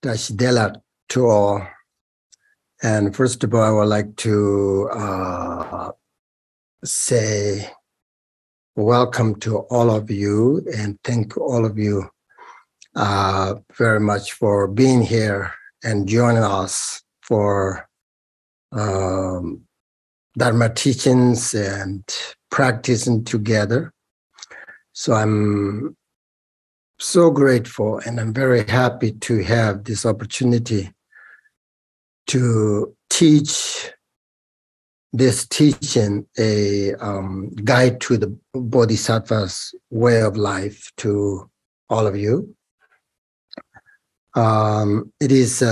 Dashdela to all. And first of all, I would like to say welcome to all of you and thank all of you very much for being here and joining us for Dharma teachings and practicing together. So I'm so grateful and I'm very happy to have this opportunity to teach this teaching, a guide to the Bodhisattva's way of life to all of you. It is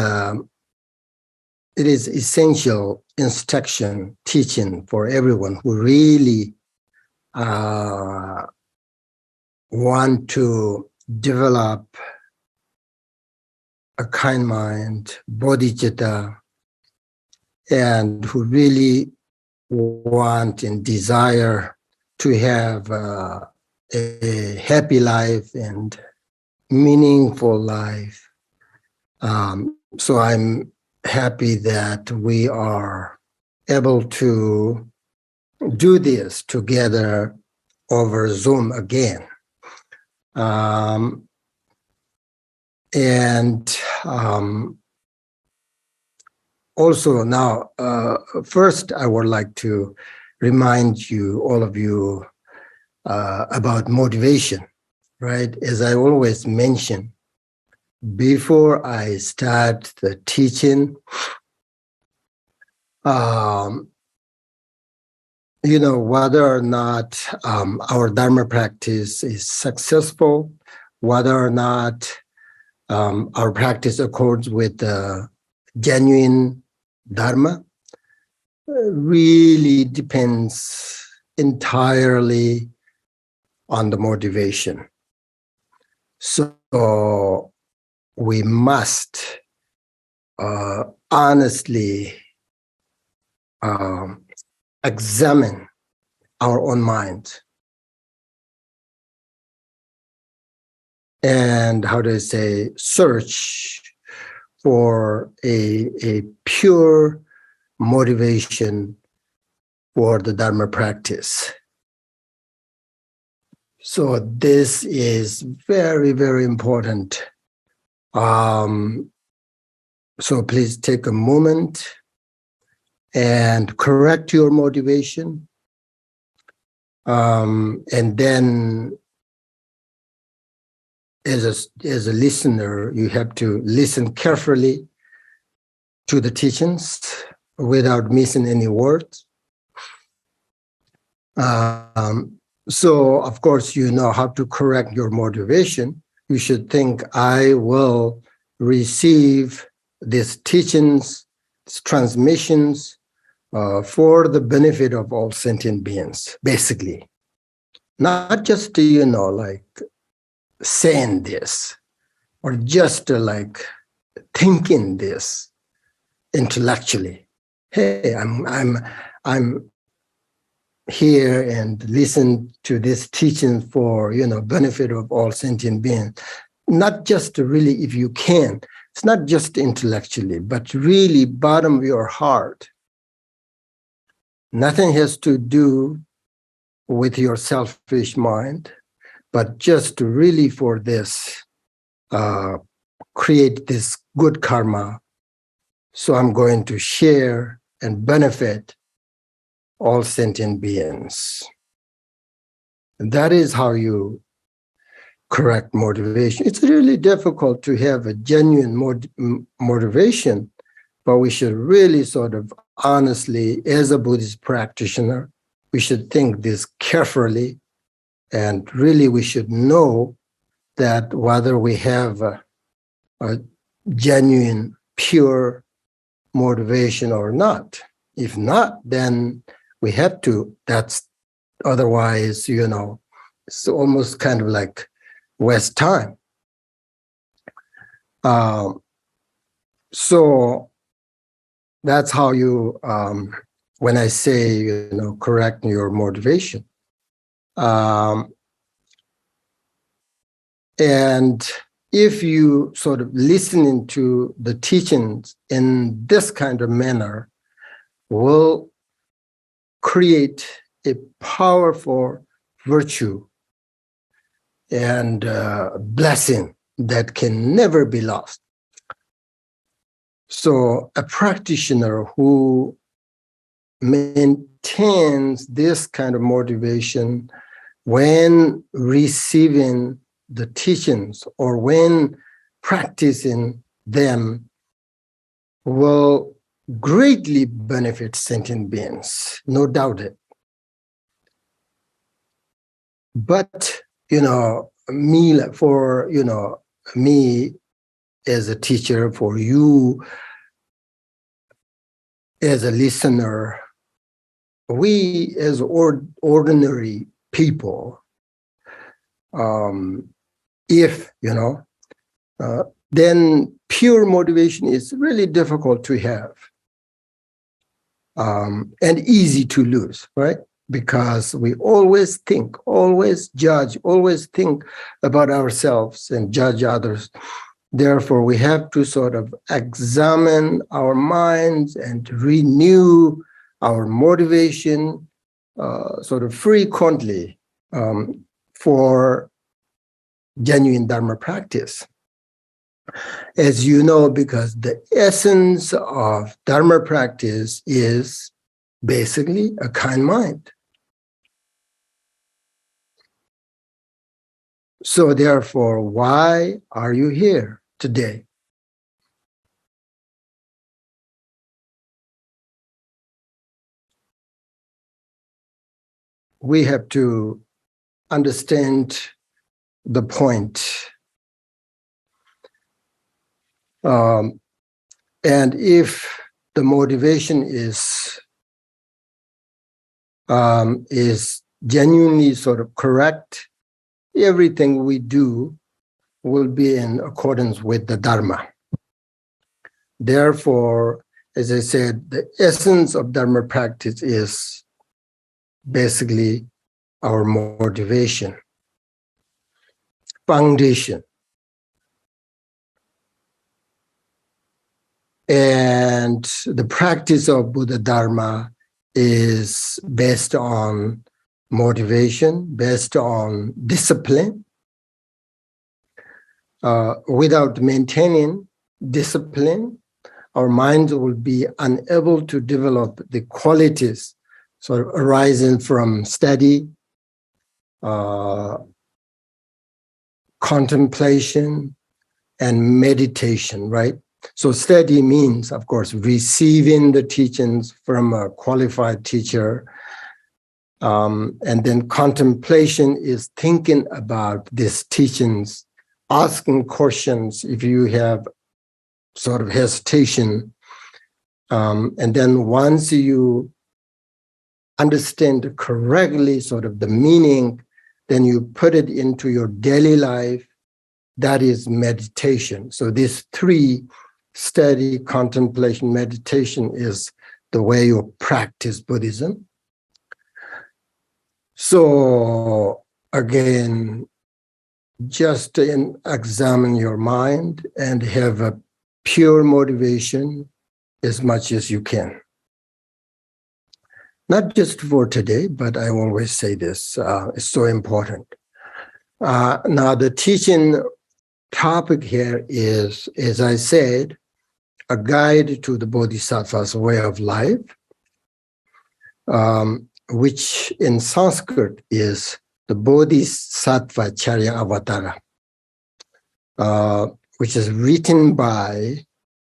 essential instruction, teaching for everyone who really want to develop a kind mind, bodhicitta, and who really want and desire to have a happy life and meaningful life. So I'm happy that we are able to do this together over Zoom again. Also now, first I would like to remind you, all of you, about motivation, right? As I always mention, before I start the teaching, whether or not our Dharma practice is successful, whether or not our practice accords with the genuine Dharma, really depends entirely on the motivation. So we must honestly examine our own mind. And how do I say, search for a pure motivation for the Dharma practice. So this is very, very important. So please take a moment and correct your motivation. And then as a listener, you have to listen carefully to the teachings without missing any words. So, of course, you know how to correct your motivation. You should think, I will receive these teachings, these transmissions for the benefit of all sentient beings, basically. Not just, like saying this or just like thinking this intellectually. Hey, I'm here and listen to this teaching for benefit of all sentient beings. Not just really, if you can, it's not just intellectually, but really bottom of your heart. Nothing has to do with your selfish mind, but just really for this, create this good karma. So I'm going to share and benefit all sentient beings. And that is how you correct motivation. It's really difficult to have a genuine motivation, but we should really sort of honestly, as a Buddhist practitioner, we should think this carefully, and really we should know that whether we have a genuine, pure motivation or not. If not, then we have to, otherwise, it's almost kind of like waste time. So that's how you, when I say, correct your motivation. And if you sort of listen to the teachings in this kind of manner, will create a powerful virtue and blessing that can never be lost. So a practitioner who maintains this kind of motivation when receiving the teachings or when practicing them will greatly benefit sentient beings, no doubt it. But, me as a teacher, for you as a listener, we as ordinary people, then pure motivation is really difficult to have and easy to lose, right? Because we always think, always judge, always think about ourselves and judge others. Therefore, we have to sort of examine our minds and renew our motivation sort of frequently for genuine Dharma practice. As you know, because the essence of Dharma practice is basically a kind mind. So therefore, why are you here today? We have to understand the point. And if the motivation is genuinely sort of correct, everything we do will be in accordance with the Dharma. Therefore, as I said, the essence of Dharma practice is basically our motivation, foundation. And the practice of Buddha Dharma is based on motivation, based on discipline. Without maintaining discipline, our minds will be unable to develop the qualities sort of arising from study, contemplation, and meditation, right? So study means, of course, receiving the teachings from a qualified teacher. And then contemplation is thinking about these teachings, asking questions if you have sort of hesitation. And then once you understand correctly sort of the meaning, then you put it into your daily life. That is meditation. So these three, study, contemplation, meditation, is the way you practice Buddhism. So again, just examine your mind and have a pure motivation as much as you can. Not just for today, but I always say this, it's so important. Now the teaching topic here is, as I said, a guide to the Bodhisattva's way of life, which in Sanskrit is the Bodhisattva Charya Avatara, which is written by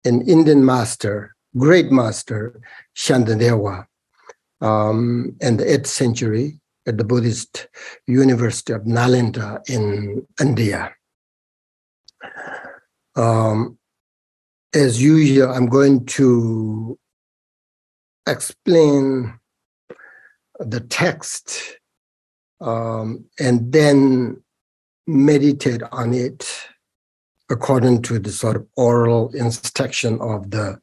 an Indian master, great master, Shantideva, in the 8th century at the Buddhist University of Nalanda in India. As usual, I'm going to explain the text and then meditate on it according to the sort of oral instruction of the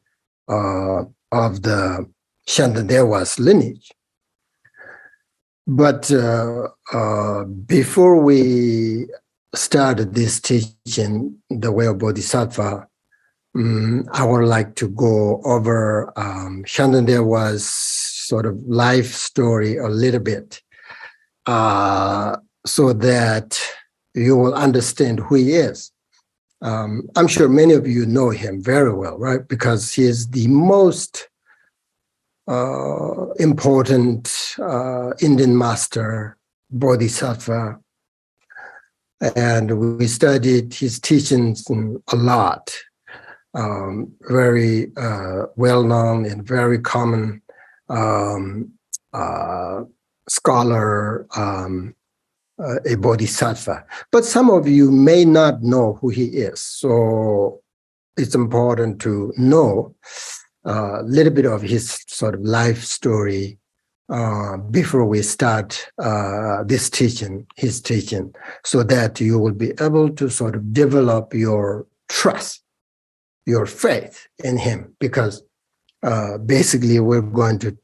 Shantideva's lineage. But before we start this teaching, The Way of Bodhisattva, I would like to go over Shantideva's sort of life story a little bit, so that you will understand who he is. I'm sure many of you know him very well, right? Because he is the most important Indian master, Bodhisattva. And we studied his teachings a lot. Very well-known and very common scholar, a bodhisattva. But some of you may not know who he is. So it's important to know a little bit of his sort of life story before we start his teaching, so that you will be able to sort of develop your trust, your faith in him, because basically we're going to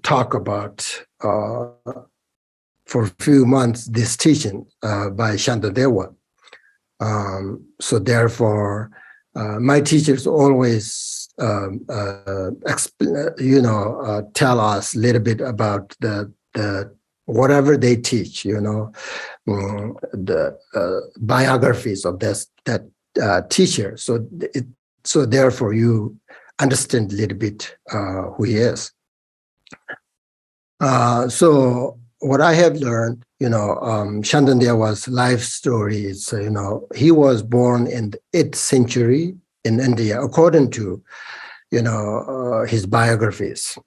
talk about for a few months this teaching by Shantideva. So therefore, my teachers always tell us a little bit about the whatever they teach, the biographies of that teacher. So therefore you understand a little bit who he is. So what I have learned, Shantideva's life story is, he was born in the 8th century in India, according to, his biographies.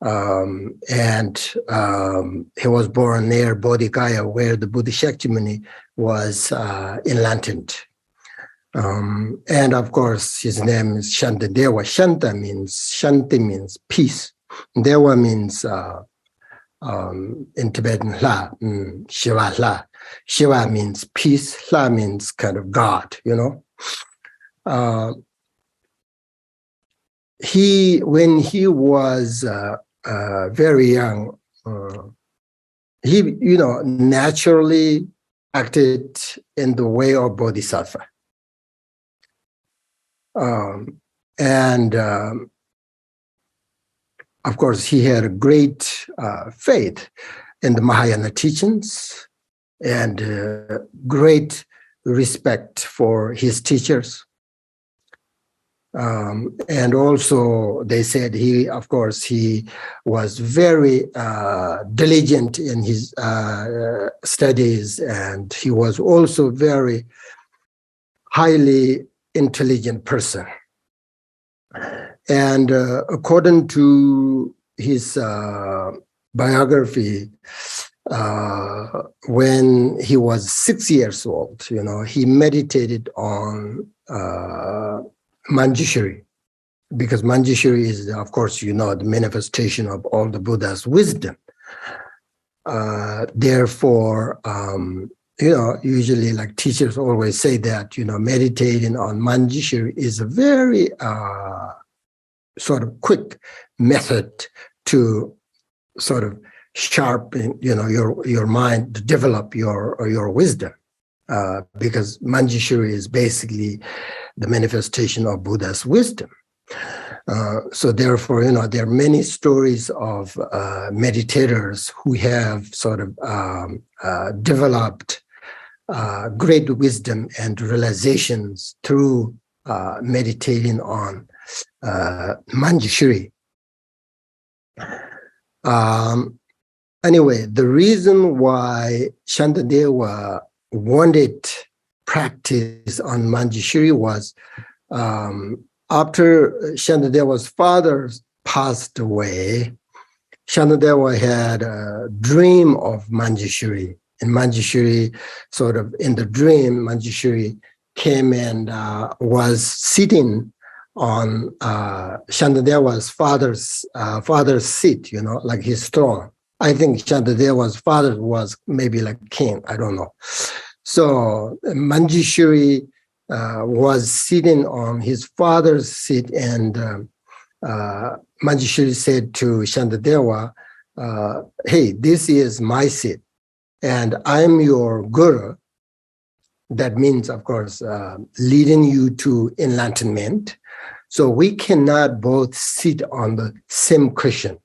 And he was born near Bodhgaya, where the Bodhisattva was enlightened. And of course, his name is Shantideva. Shanti means peace. Deva means in Tibetan La, Shiva La. Shiva means peace. La means kind of God, when he was very young, he, naturally acted in the way of Bodhisattva. And of course, he had a great faith in the Mahāyāna teachings and great respect for his teachers. And also, they said he was very diligent in his studies, and he was also very highly intelligent person. And according to his biography, when he was 6 years old, he meditated on Manjushri, because Manjushri is, of course, the manifestation of all the Buddha's wisdom. Therefore, usually like teachers always say that, meditating on Manjushri is a very sort of quick method to sort of sharpen, your mind, to develop your wisdom. Because Manjushri is basically the manifestation of Buddha's wisdom. So therefore, there are many stories of meditators who have sort of developed great wisdom and realizations through meditating on Manjushri. Anyway, the reason why Shantideva wanted practice on Manjushri was after Shantideva's father passed away, Shantideva had a dream of Manjushri. And Manjushri, sort of in the dream, Manjushri came and was sitting on Shantideva's father's seat, like his throne. I think Shantideva's father was maybe like king, I don't know. So Manjushri was sitting on his father's seat, and Manjushri said to Shantideva, hey, this is my seat, and I'm your guru, That means, of course, leading you to enlightenment. So we cannot both sit on the same cushion.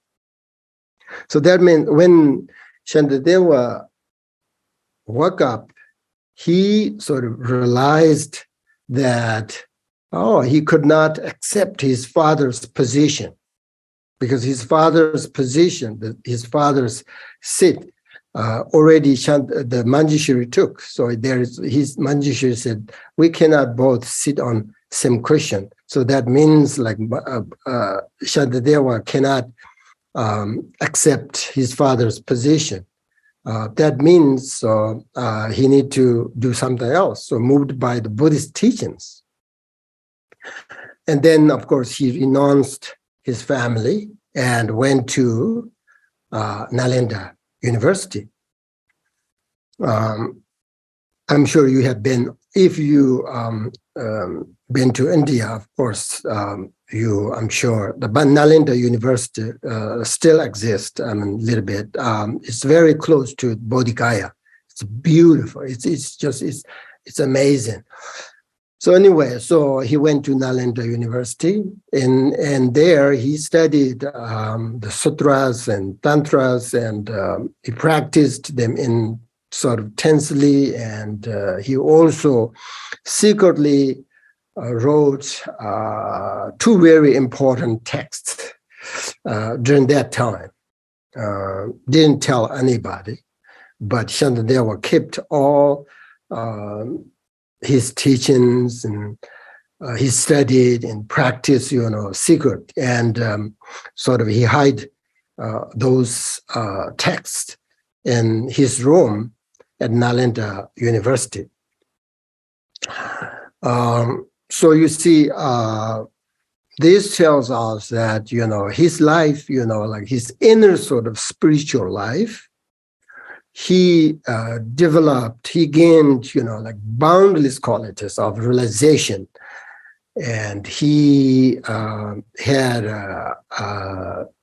So that means when Shantideva woke up, he sort of realized that, he could not accept his father's position, because his father's position, his father's seat, already the Manjushri took. So his Manjushri said, we cannot both sit on same cushion. So that means like Shantideva cannot accept his father's position. That means he need to do something else. So moved by the Buddhist teachings. And then, of course, he renounced his family and went to Nalanda University. I'm sure you have been, if you been to India, of course, I'm sure, but Nalanda University still exists, a little bit. It's very close to Bodhgaya. It's beautiful. It's amazing. So anyway, so he went to Nalanda University, and there he studied the sutras and tantras, and he practiced them in sort of tensely, and he also secretly wrote two very important texts during that time. Didn't tell anybody, but Shantideva kept all his teachings, and he studied and practiced, secret, and sort of he hid those texts in his room at Nalanda University. So you see, this tells us that, his life, like his inner sort of spiritual life, he gained, like boundless qualities of realization. And he had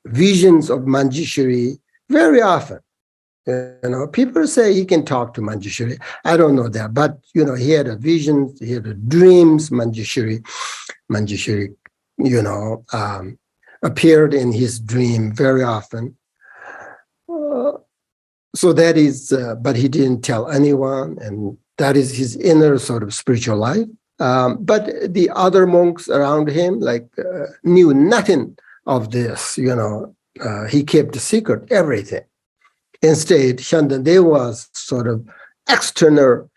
visions of Manjushri very often. People say he can talk to Manjushri. I don't know that, but he had a vision, he had a dreams. Manjushri, appeared in his dream very often. So that is, but he didn't tell anyone, and that is his inner sort of spiritual life. But the other monks around him, knew nothing of this. He kept secret everything. Instead, Shantideva's sort of external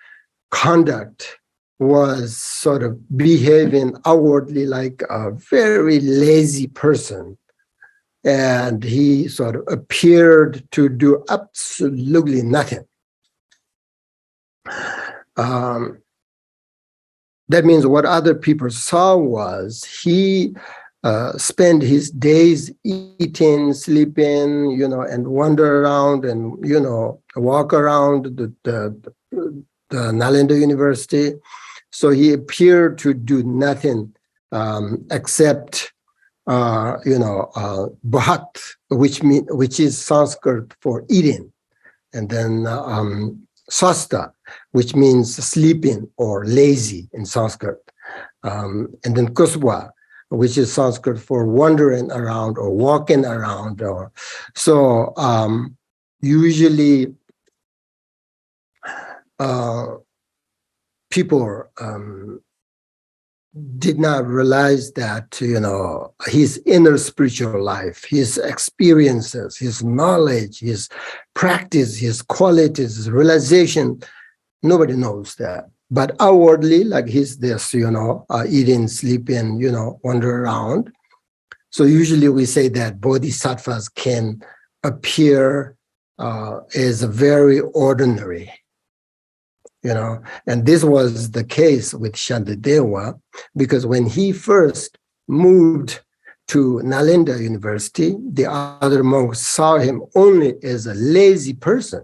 conduct was sort of behaving outwardly like a very lazy person. And he sort of appeared to do absolutely nothing. That means what other people saw was he spend his days eating, sleeping, and wander around and, walk around the Nalanda University. So he appeared to do nothing except, bhat, which is Sanskrit for eating, and then sasta, which means sleeping or lazy in Sanskrit, and then kusva, which is Sanskrit for wandering around or walking around. Usually people did not realize that, his inner spiritual life, his experiences, his knowledge, his practice, his qualities, his realization, nobody knows that. But outwardly, like he's this, eating, sleeping, wander around. So usually we say that bodhisattvas can appear as very ordinary, and this was the case with Shantideva, because when he first moved to Nalanda University, the other monks saw him only as a lazy person,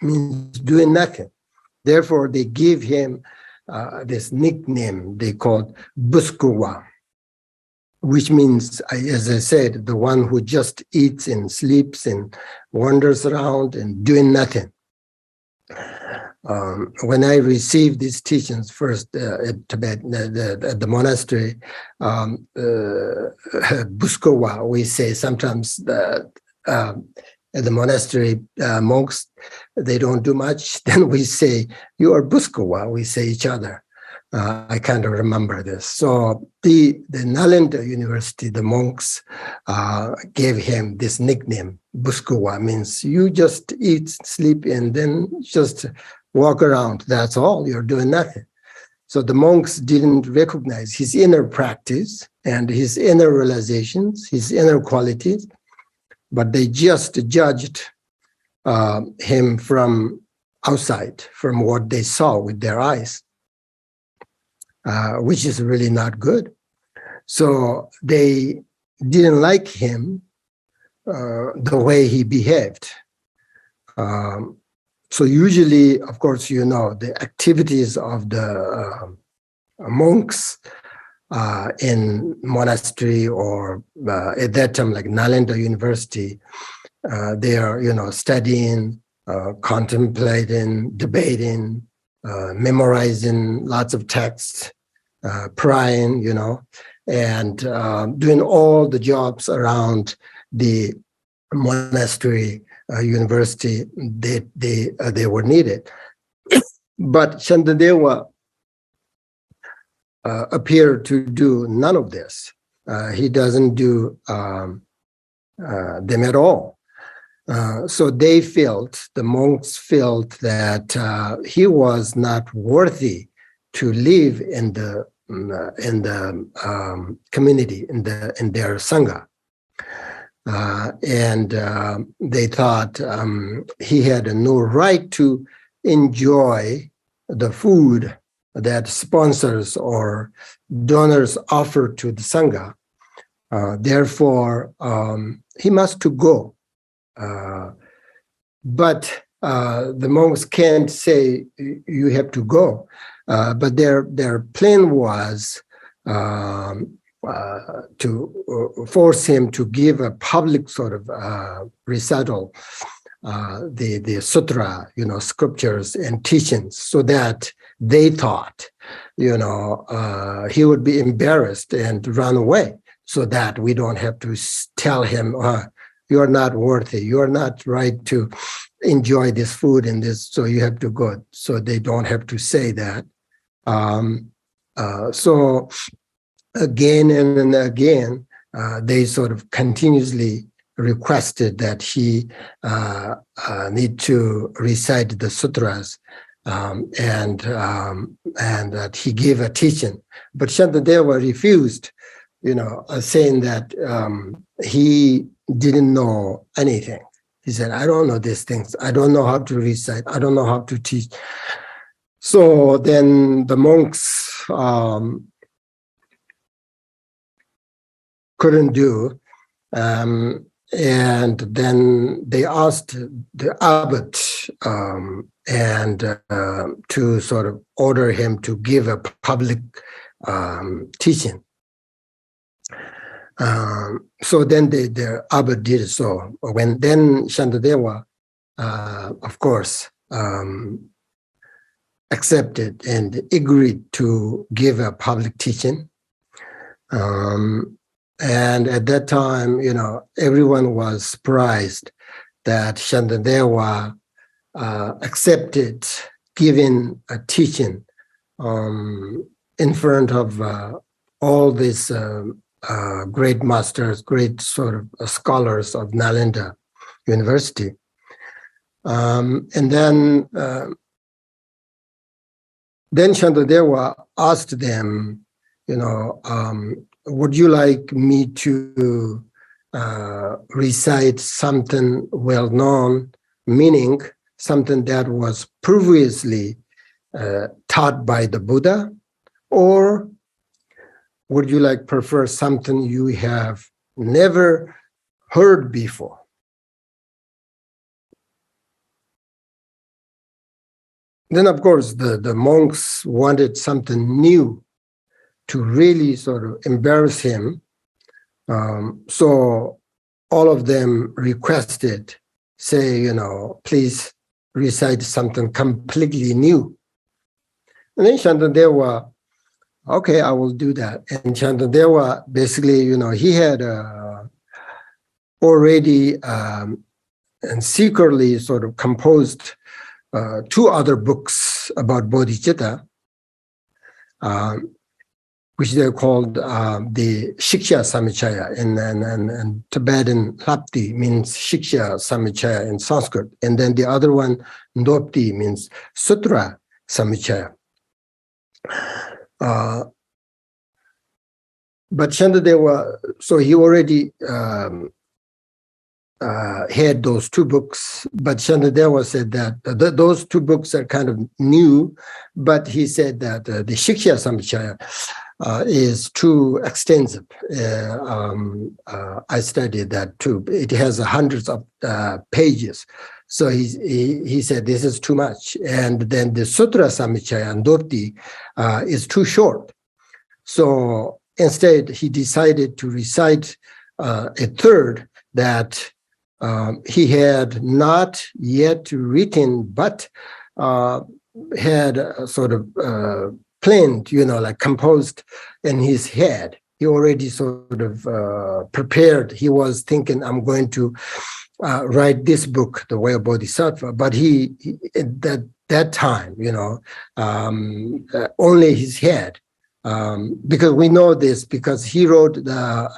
means doing nothing. Therefore, they give him this nickname they called Buskuwa, which means, as I said, the one who just eats and sleeps and wanders around and doing nothing. when I received these teachings first at Tibet, at the monastery, Buskowa, we say sometimes that at the monastery, monks, they don't do much. Then we say, you are Buskowa, we say each other. I kind of remember this. So the Nalanda University, the monks gave him this nickname, Buskowa, means you just eat, sleep, and then just walk around. That's all. You're doing nothing. So the monks didn't recognize his inner practice and his inner realizations, his inner qualities, but they just judged him from outside, from what they saw with their eyes, which is really not good. So they didn't like him the way he behaved. So usually, of course, you know, the activities of the monks in monastery or at that time, like Nalanda University, they are, you know, studying, contemplating, debating, memorizing lots of texts, praying, you know, and doing all the jobs around the monastery, university, they were needed. But Shantideva appeared to do none of this. He doesn't do them at all. So they felt, the monks felt that he was not worthy to live in the community, in their sangha. And they thought he had no right to enjoy the food that sponsors or donors offer to the sangha. Therefore, he must to go. But the monks can't say you have to go. But their plan was to force him to give a public sort of recital, the sutra, you know, scriptures and teachings, so that they thought, you know, he would be embarrassed and run away, so that we don't have to tell him, you're not worthy, you're not right to enjoy this food and this, so you have to go. So they don't have to say that. So again and again, they sort of continuously requested that he need to recite the sutras and that he give a teaching. But Shantideva refused, you know, saying that he didn't know anything. He said, I don't know these things. I don't know how to recite. I don't know how to teach. So then the monks couldn't do. And then they asked the abbot to sort of order him to give a public teaching. So then the abbot did so. When then Shantideva, of course, accepted and agreed to give a public teaching. And at that time, you know, everyone was surprised that Shantideva accepted giving a teaching in front of all these great masters, great sort of scholars of Nalanda University. And then Shantideva asked them, you know, would you like me to recite something well-known, meaning something that was previously taught by the Buddha, or would you prefer something you have never heard before? Then, of course, the monks wanted something new to really sort of embarrass him. So all of them requested, say, you know, please recite something completely new. And then Shantideva, okay, I will do that. And Shantideva, basically, he had already and secretly sort of composed 2 other books about bodhicitta, which they're called the Shiksha Samicaya, and Tibetan Lapti means Shiksha Samicaya in Sanskrit. And then the other one, Ndopti, means Sutra Samicaya. But Shantideva, so he already had those 2 books, but Shantideva said that those 2 books are kind of new, but he said that the Shiksha Samicaya is too extensive. I studied that too. It has hundreds of pages. So he said this is too much. And then the Sutra Samicaya and Ndopti is too short. So instead, he decided to recite a third that he had not yet written, but had sort of planned, like composed in his head. He already sort of prepared. He was thinking, I'm going to write this book, The Way of Bodhisattva. But he at that time, only his head. Because we know this because he wrote the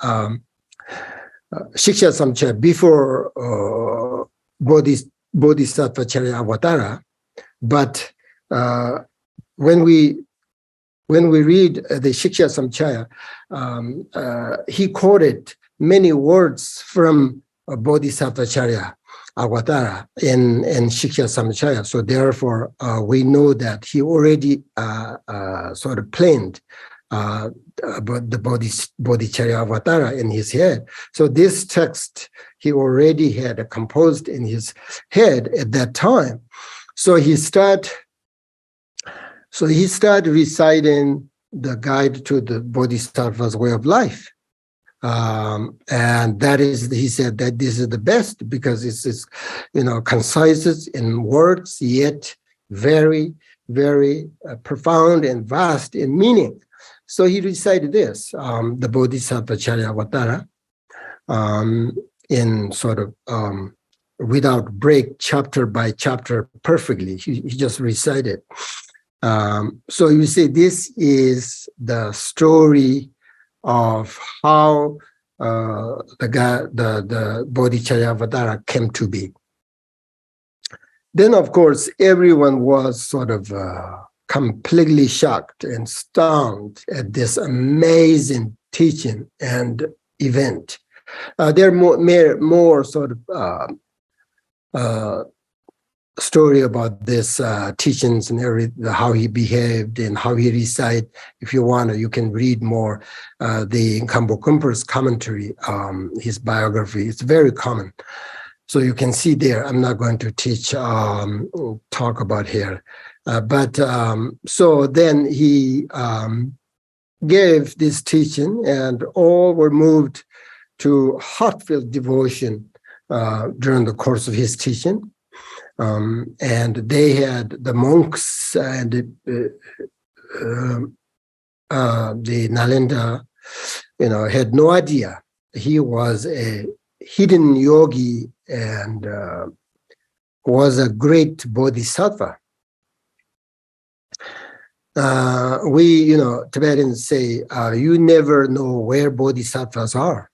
Shiksha Samcaya before Bodhisattva Charya Avatara, but when we read the Shiksha Samcaya, he quoted many words from Bodhisattva Charya Avatara in Shiksha Samcaya. So therefore, we know that he already sort of planned about the Bodhicharya Avatara in his head. So this text he already had composed in his head at that time. So he started reciting the guide to the Bodhisattva's way of life. And that is, he said that this is the best because it's concise in words, yet very, very profound and vast in meaning. So he recited this, the Bodhisattva Charya Avatara, in sort of without break, chapter by chapter, perfectly. He just recited. So you see, this is the story of how the Bodhicharya Avatara came to be. Then, of course, everyone was sort of completely shocked and stunned at this amazing teaching and event. There are more sort of story about this teachings and how he behaved and how he recited. If you want to, you can read more the Khenpo Sherab's commentary, his biography. It's very common. So you can see there. I'm not going to talk about here. So then he gave this teaching, and all were moved to heartfelt devotion during the course of his teaching. And they had the monks and the Nalanda, had no idea he was a hidden yogi and was a great bodhisattva. We, Tibetans say, you never know where bodhisattvas are.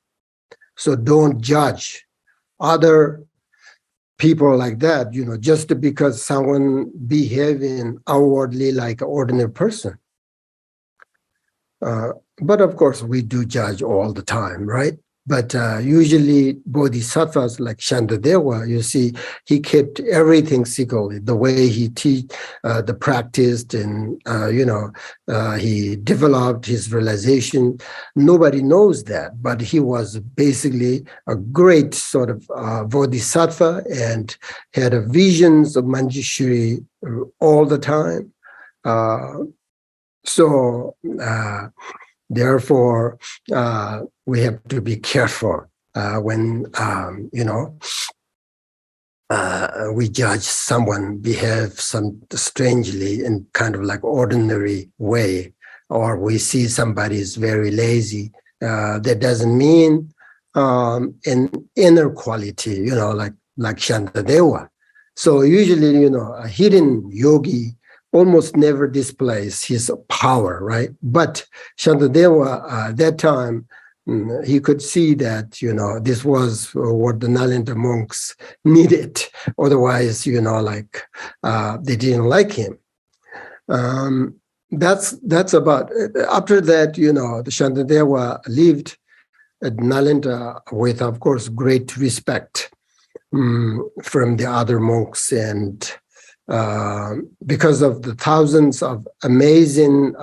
So don't judge other people like that, just because someone behaving outwardly like an ordinary person. But of course, we do judge all the time, right? But usually bodhisattvas like Shantideva, you see, he kept everything secretly, the way he the practiced, and he developed his realization. Nobody knows that, but he was basically a great sort of bodhisattva and had visions of Manjushri all the time. Therefore, we have to be careful when, we judge someone behave some strangely in kind of like ordinary way, or we see somebody is very lazy. That doesn't mean an inner quality, like Shantideva. So usually, a hidden yogi almost never displays his power, right? But Shantideva, at that time, he could see that, this was what the Nalanda monks needed. Otherwise, they didn't like him. That's about, after that, the Shantideva lived at Nalanda with, of course, great respect from the other monks, and because of the thousands of amazing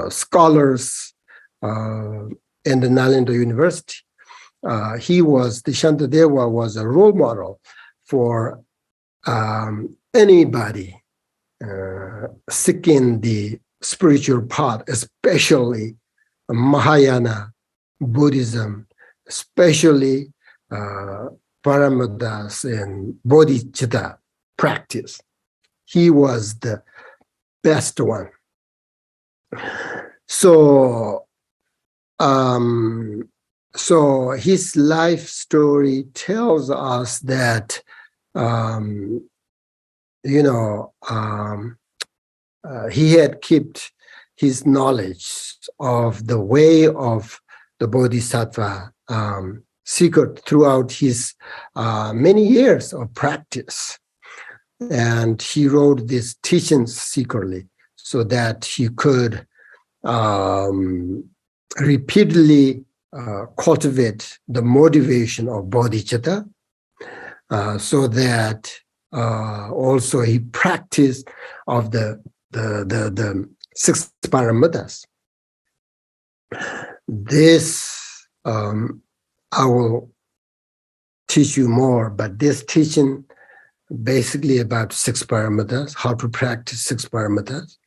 scholars in the Nalanda University, the Shantideva was a role model for anybody seeking the spiritual path, especially Mahāyāna Buddhism, especially pāramitās and bodhicitta practice. He was the best one. So his life story tells us that he had kept his knowledge of the way of the bodhisattva secret throughout his many years of practice. And he wrote these teachings secretly so that he could repeatedly cultivate the motivation of bodhicitta, so that also he practiced of the 6 pāramitās. This I will teach you more, but this teaching basically about 6 pāramitās, how to practice 6 pāramitās.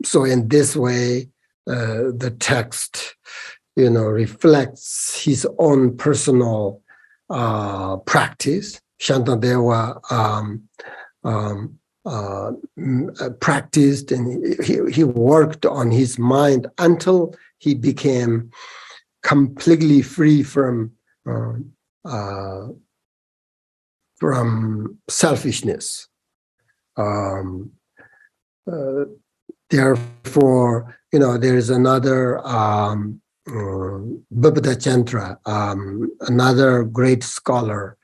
So in this way, the text, reflects his own personal practice. Shantideva practiced, and he worked on his mind until he became completely free from selfishness. Therefore, there is another Bodhisattva, another great scholar.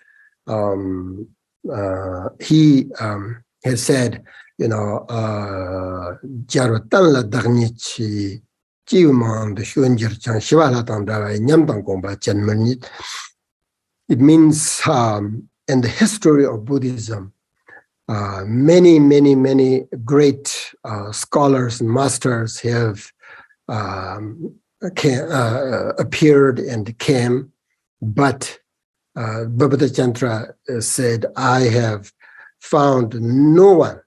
He has said, it means in the history of Buddhism, many great scholars and masters have appeared and came, but Bodhisattva said, I have found no one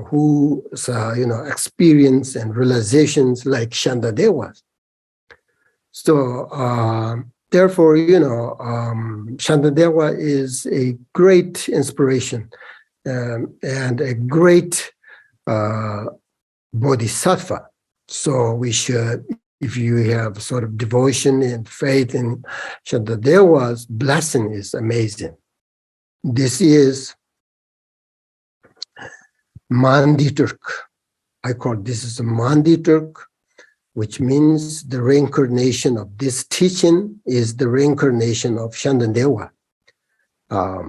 whose experience and realizations like Shantideva. So therefore, Shantideva is a great inspiration and a great bodhisattva. So we should, if you have sort of devotion and faith in Shantideva's blessing, is amazing. This is Mandi Turk. I call this is a Mandi Turk, which means the reincarnation of this teaching is the reincarnation of Shantideva. I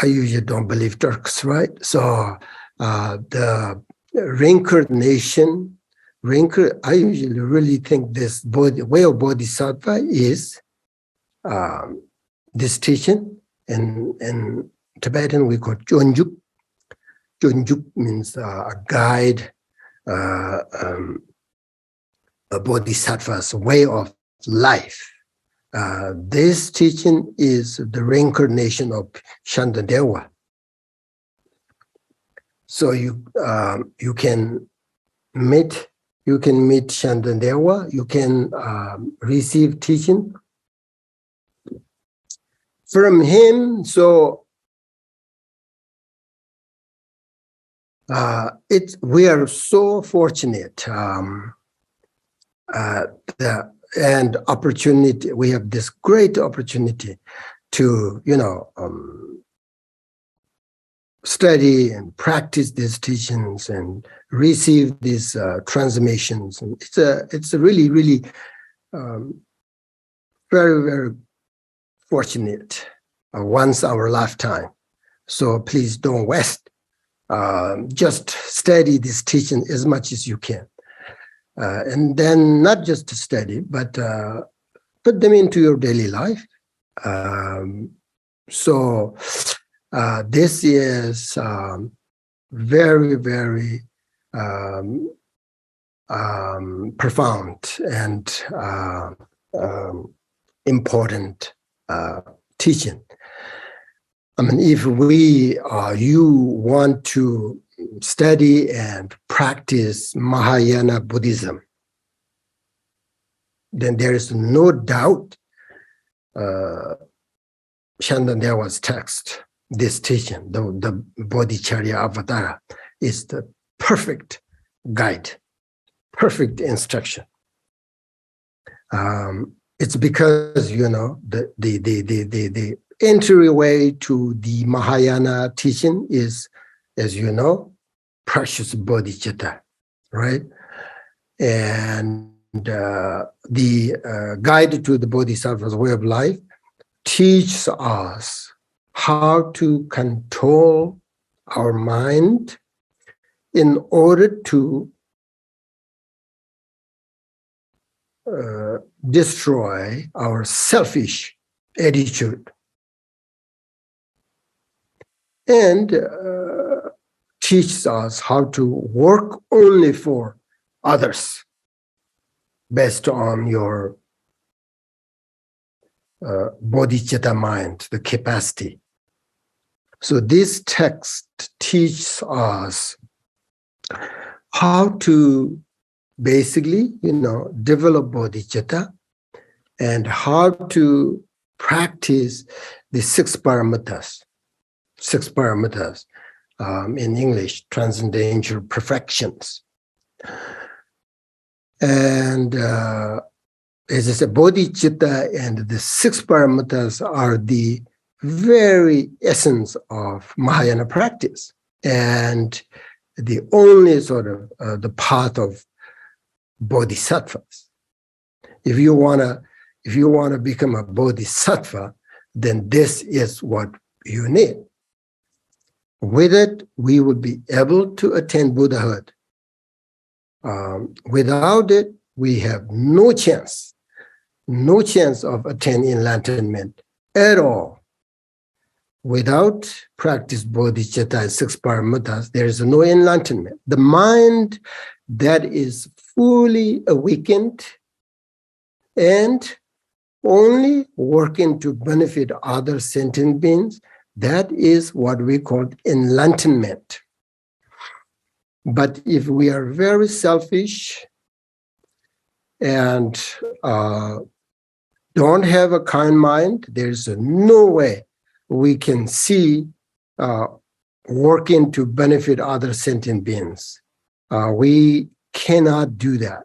usually don't believe Turks, right? So the reincarnation, I usually really think this way of bodhisattva is this teaching. In Tibetan, we call Chonjuk. Chonjuk means a guide, a bodhisattva's way of life. This teaching is the reincarnation of Shantideva. So you can meet you can meet Shantideva, you can receive teaching from him. So we are so fortunate, and opportunity. We have this great opportunity to, study and practice these teachings and receive these transmissions. And it's a really, really very, very fortunate once our lifetime. So please don't waste. Just study this teaching as much as you can. And then not just to study, but put them into your daily life. So this is very, very profound and important teaching. I mean, if you want to study and practice Mahāyāna Buddhism, then there is no doubt Shantideva's text, this teaching, the Bodhicharya Avatara, is the perfect guide, perfect instruction. It's because, the entryway to the Mahāyāna teaching is, as you know, precious bodhicitta, right? And the guide to the Bodhisattva's way of life teaches us how to control our mind in order to destroy our selfish attitude, and teaches us how to work only for others based on your bodhicitta mind, the capacity. So this text teaches us how to basically, develop bodhicitta and how to practice the six pāramitās. Six pāramitās, in English, transcendental perfections. And as I said, bodhicitta and the six pāramitās are the very essence of Mahāyāna practice, and the only sort of the path of bodhisattvas. If you wanna become a bodhisattva, then this is what you need. With it, we would be able to attain Buddhahood. Without it, we have no chance of attaining enlightenment at all. Without practice bodhicitta and six pāramitās, there is no enlightenment. The mind that is fully awakened and only working to benefit other sentient beings, that is what we call enlightenment. But if we are very selfish and don't have a kind mind, there's no way we can see working to benefit other sentient beings. We cannot do that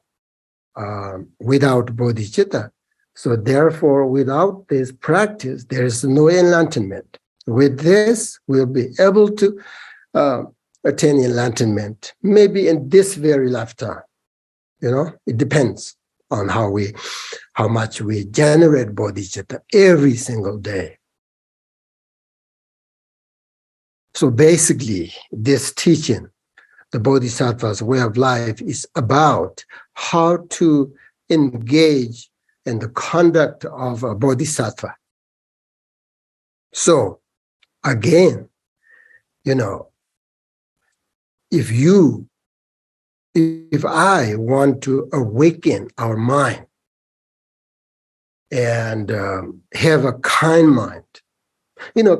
without bodhicitta. So therefore, without this practice, there is no enlightenment. With this, we'll be able to attain enlightenment, maybe in this very lifetime. It depends on how much we generate bodhicitta every single day. So basically, this teaching, the Bodhisattva's way of life, is about how to engage in the conduct of a bodhisattva. So again, if I want to awaken our mind and have a kind mind,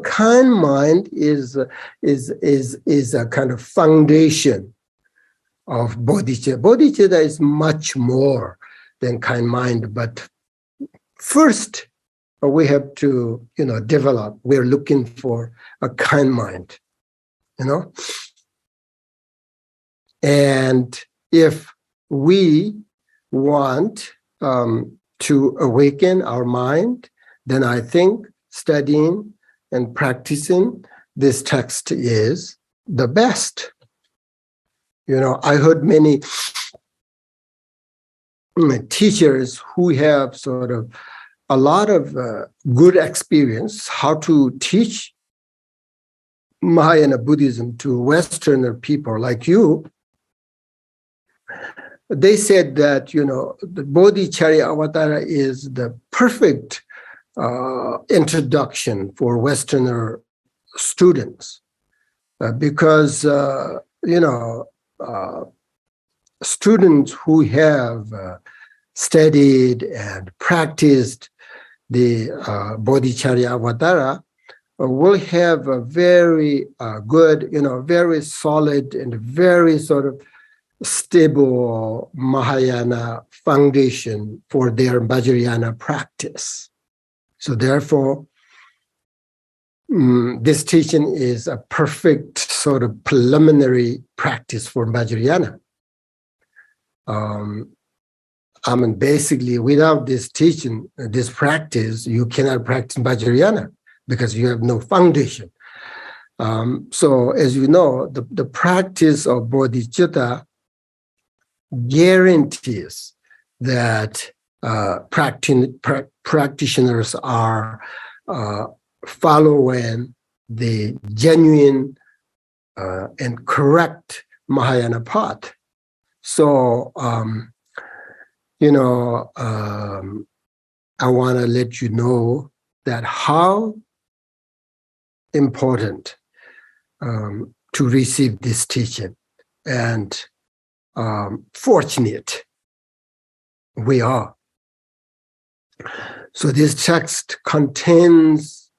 kind mind is a kind of foundation of bodhicitta. Bodhicitta is much more than kind mind, but first we have to, develop. We're looking for a kind mind, And if we want to awaken our mind, then I think studying and practicing this text is the best. I heard many teachers who have sort of a lot of good experience how to teach Mahāyāna Buddhism to Westerner people like you. They said that, the Bodhicharya Avatara is the perfect introduction for Westerner students because, students who have studied and practiced the Bodhicharya Avatara will have a very good, very solid and very sort of stable Mahāyāna foundation for their Vajrayana practice. So therefore, this teaching is a perfect sort of preliminary practice for Vajrayana. Basically, without this teaching, this practice, you cannot practice Vajrayana because you have no foundation. So as you know, the practice of bodhicitta guarantees that practitioners are following the genuine and correct Mahāyāna path. So, I want to let you know that how important to receive this teaching and fortunate we are. So this text contains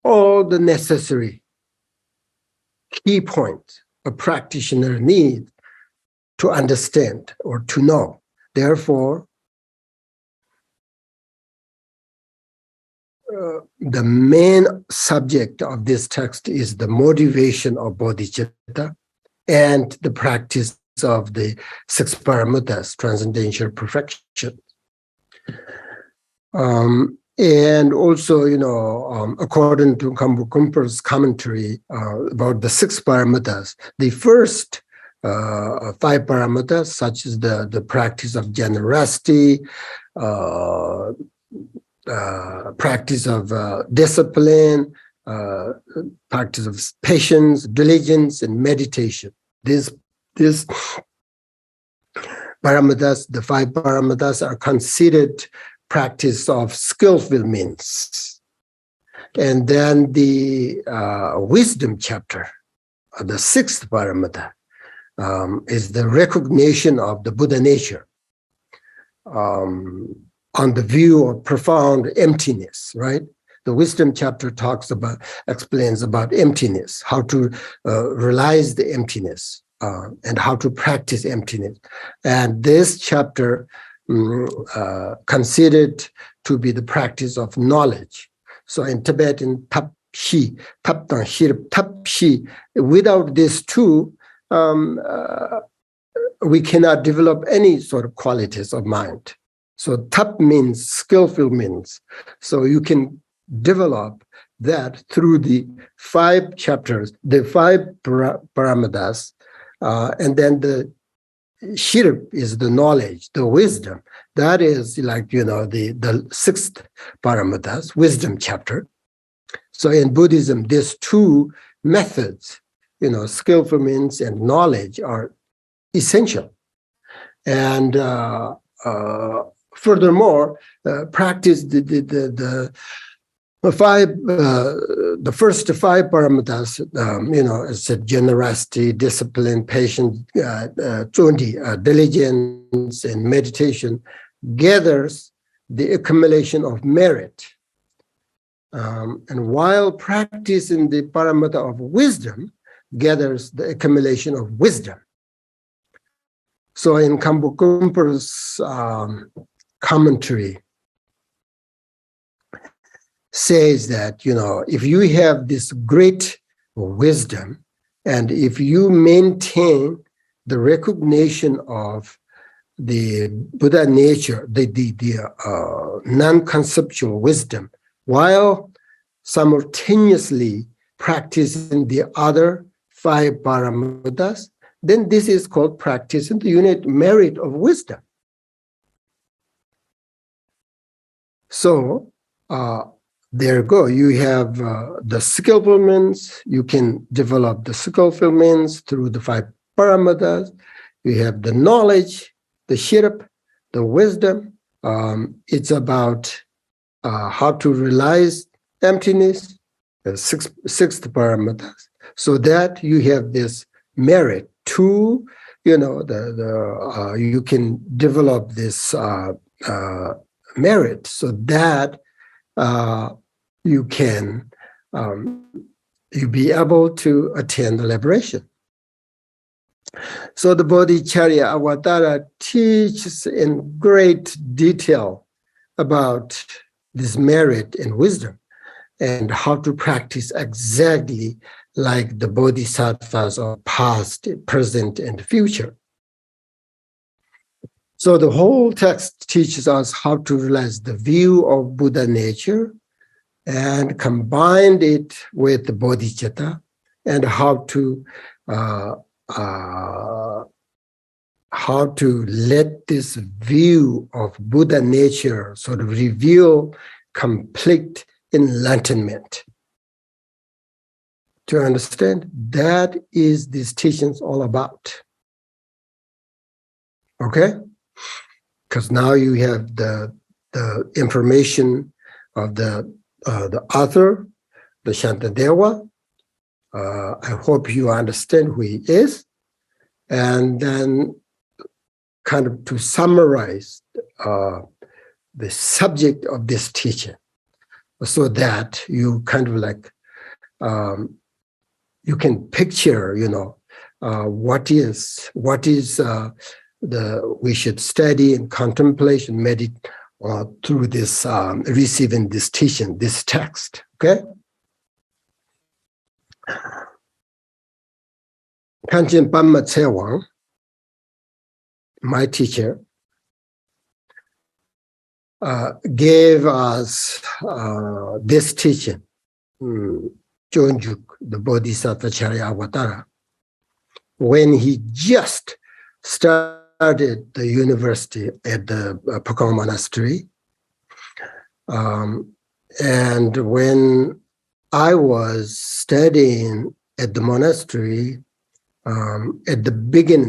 all the necessary key points a practitioner needs to understand or to know. Therefore, the main subject of this text is the motivation of bodhicitta and the practice of the 6 pāramitās, transcendental perfection. And also, according to Khenpo Sherab's commentary about the 6 pāramitās, the first 5 pāramitās, such as the practice of generosity, practice of discipline, practice of patience, diligence, and meditation. These pāramitās, the 5 pāramitās, are considered practice of skillful means. And then the wisdom chapter, the 6th pāramitā, is the recognition of the Buddha nature on the view of profound emptiness, right? The wisdom chapter explains about emptiness, how to realize the emptiness and how to practice emptiness. And this chapter considered to be the practice of knowledge. So in Tibetan, tap shi, tap dan hirp, tap shi. Without these two, we cannot develop any sort of qualities of mind. So tap means skillful means. So you can develop that through the 5 chapters, the 5 pāramitās, and then the shirp is the knowledge, the wisdom. That is like, the 6th pāramitās, wisdom chapter. So in Buddhism, these 2 methods, skillful means and knowledge are essential. And furthermore, practice the first 5 pāramitās, it's generosity, discipline, patience, diligence, and meditation, gathers the accumulation of merit. And while practicing the pāramitā of wisdom, gathers the accumulation of wisdom. So in Khenpo Sherab's commentary says that, if you have this great wisdom, and if you maintain the recognition of the Buddha nature, the non-conceptual wisdom, while simultaneously practicing the other 5 pāramitās, then this is called practicing the unit merit of wisdom. So there you go. You have the skillful means. You can develop the skillful means through the 5 pāramitās. You have the knowledge, the sherab, the wisdom. It's about how to realize emptiness, the sixth pāramitās, so that you have this merit to, you can develop this merit so that you can you be able to attain the liberation. So the Bodhicharya Avatara teaches in great detail about this merit and wisdom and how to practice exactly like the bodhisattvas of past, present, and future. So the whole text teaches us how to realize the view of Buddha nature and combine it with the bodhicitta, and how to let this view of Buddha nature sort of reveal complete enlightenment. To understand, that is this teaching's all about. Okay? Because now you have the information of the author, the Shantideva. I hope you understand who he is. And then kind of to summarize the subject of this teaching, so that you kind of like, you can picture, what is we should study and contemplation, meditate through this, receiving this teaching, this text, okay? Kanchen Pamma Tsewang, my teacher, gave us this teaching, Chonjuk, the Bodhisattva Charya Avatara, when he just started the university at the Pakong Monastery. And when I was studying at the monastery, at the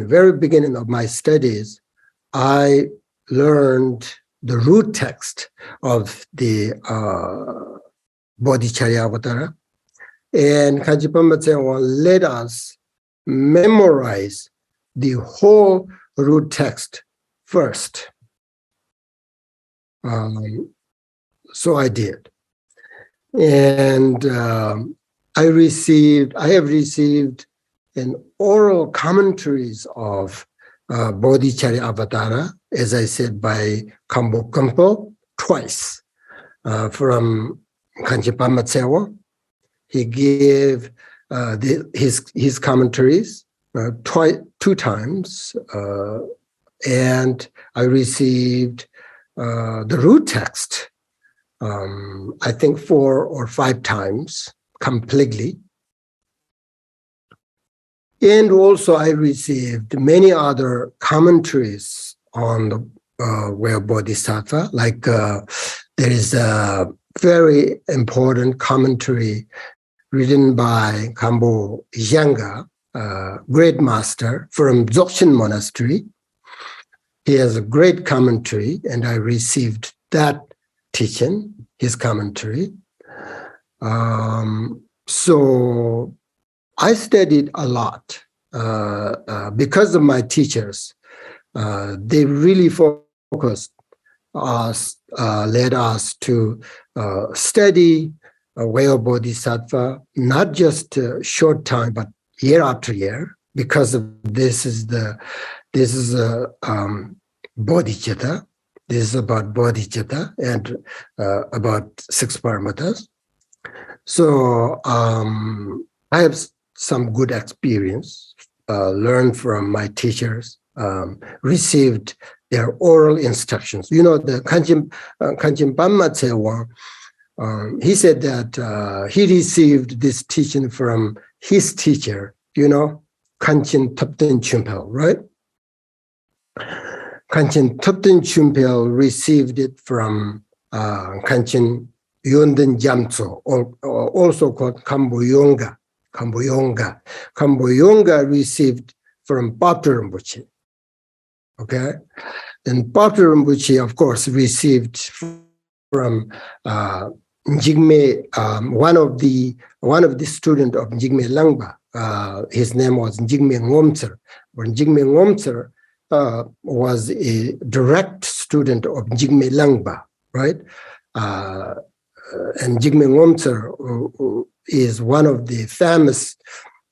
very beginning of my studies, I learned the root text of the Bodhicharya Avatara. And Kanchen Pamma Tsewang let us memorize the whole root text first. So I did. And I have received an oral commentaries of Bodhicharya Avatara, as I said, by Khenpo Sherab twice, from Kanchen Pamma Tsewang. He gave his commentaries two times, and I received the root text, I think 4 or 5 times completely. And also I received many other commentaries on the way of Bodhisattva, like there is a very important commentary written by Khenpo Yanga, great master from Dzogchen Monastery. He has a great commentary, and I received that teaching, his commentary. So I studied a lot because of my teachers. They really focused us, led us to study a way of Bodhisattva, not just a short time, but year after year, because of this is a bodhicitta. This is about bodhicitta and about 6 pāramitās. So I have some good experience, learned from my teachers, received their oral instructions. You know, the Kanchen Pamma Tsewang, he said that he received this teaching from his teacher, you know, Kanchen Tupten Chumpel, right? Kanchen Tupten Chumpel received it from Kanchen Yonden Jamtso, also called Khenpo Yonga. Khenpo Yonga received from Pater Rinpoche. Okay, and Pater Rinpoche, of course, received from Nyingma, one of the student of Nyingma Langba. His name was Nyingma Ngomtser. When Nyingma Ngomtser was a direct student of Nyingma Langba, right? And Nyingma Ngomtser is one of the famous.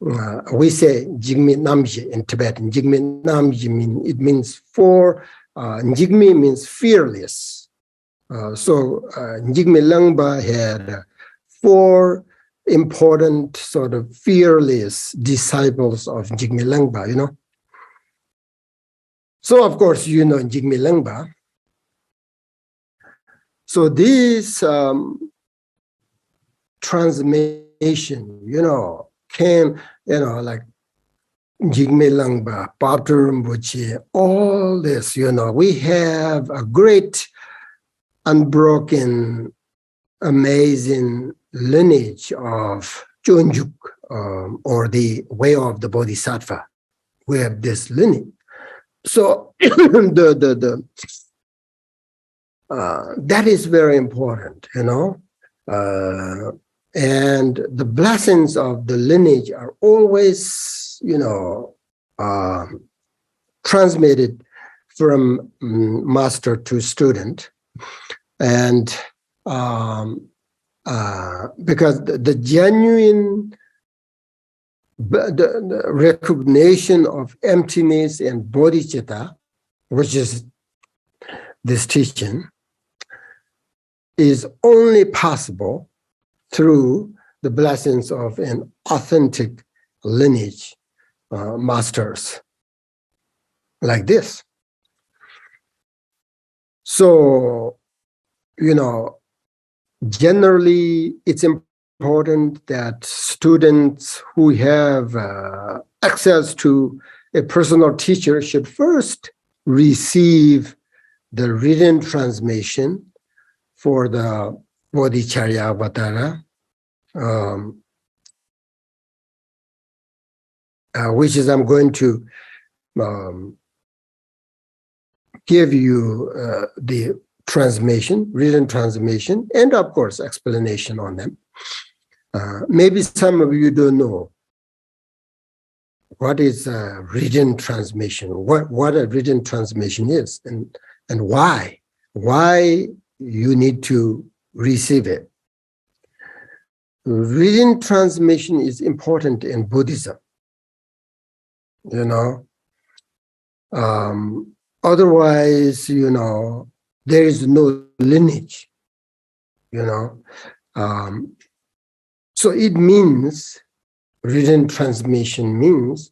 We say Nyingma Namje in Tibetan. Nyingma Namje means for. Nyingma means fearless. So Nyingma Langba had 4 important sort of fearless disciples of Nyingma Langba, you know. So of course, you know Nyingma Langba. So this transmission, you know, came, you know, like Nyingma Langba, Pater Rinpoche, all this, you know, we have a great, unbroken, amazing lineage of Chonjuk, or the way of the Bodhisattva. We have this lineage. So that is very important, you know. And the blessings of the lineage are always, you know, transmitted from master to student. And because the genuine the recognition of emptiness and bodhicitta, which is this teaching, is only possible through the blessings of an authentic lineage masters like this. So, you know, generally it's important that students who have access to a personal teacher should first receive the written transmission for the Bodhicharya Avatara, which is I'm going to give you the transmission, written transmission, and of course explanation on them. Maybe some of you don't know what is a written transmission, what a written transmission is, and why you need to receive it. Written transmission is important in Buddhism, you know. Otherwise, you know, there is no lineage, you know. So it means, written transmission means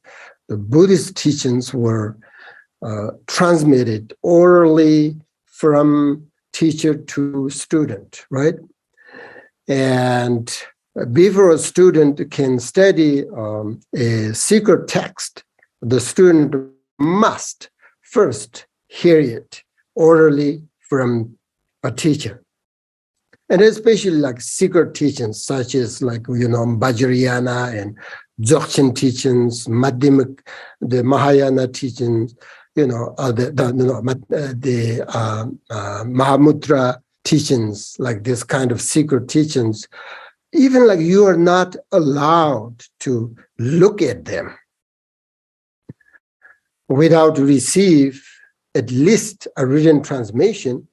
the Buddhist teachings were transmitted orally from teacher to student, right? And before a student can study a secret text, the student must first hear it orally from a teacher. And especially like secret teachings, such as like, you know, Vajrayana and Dzogchen teachings, the Mahāyāna teachings, you know, the Mahamudra teachings, like this kind of secret teachings, even like you are not allowed to look at them without receive at least a written transmission,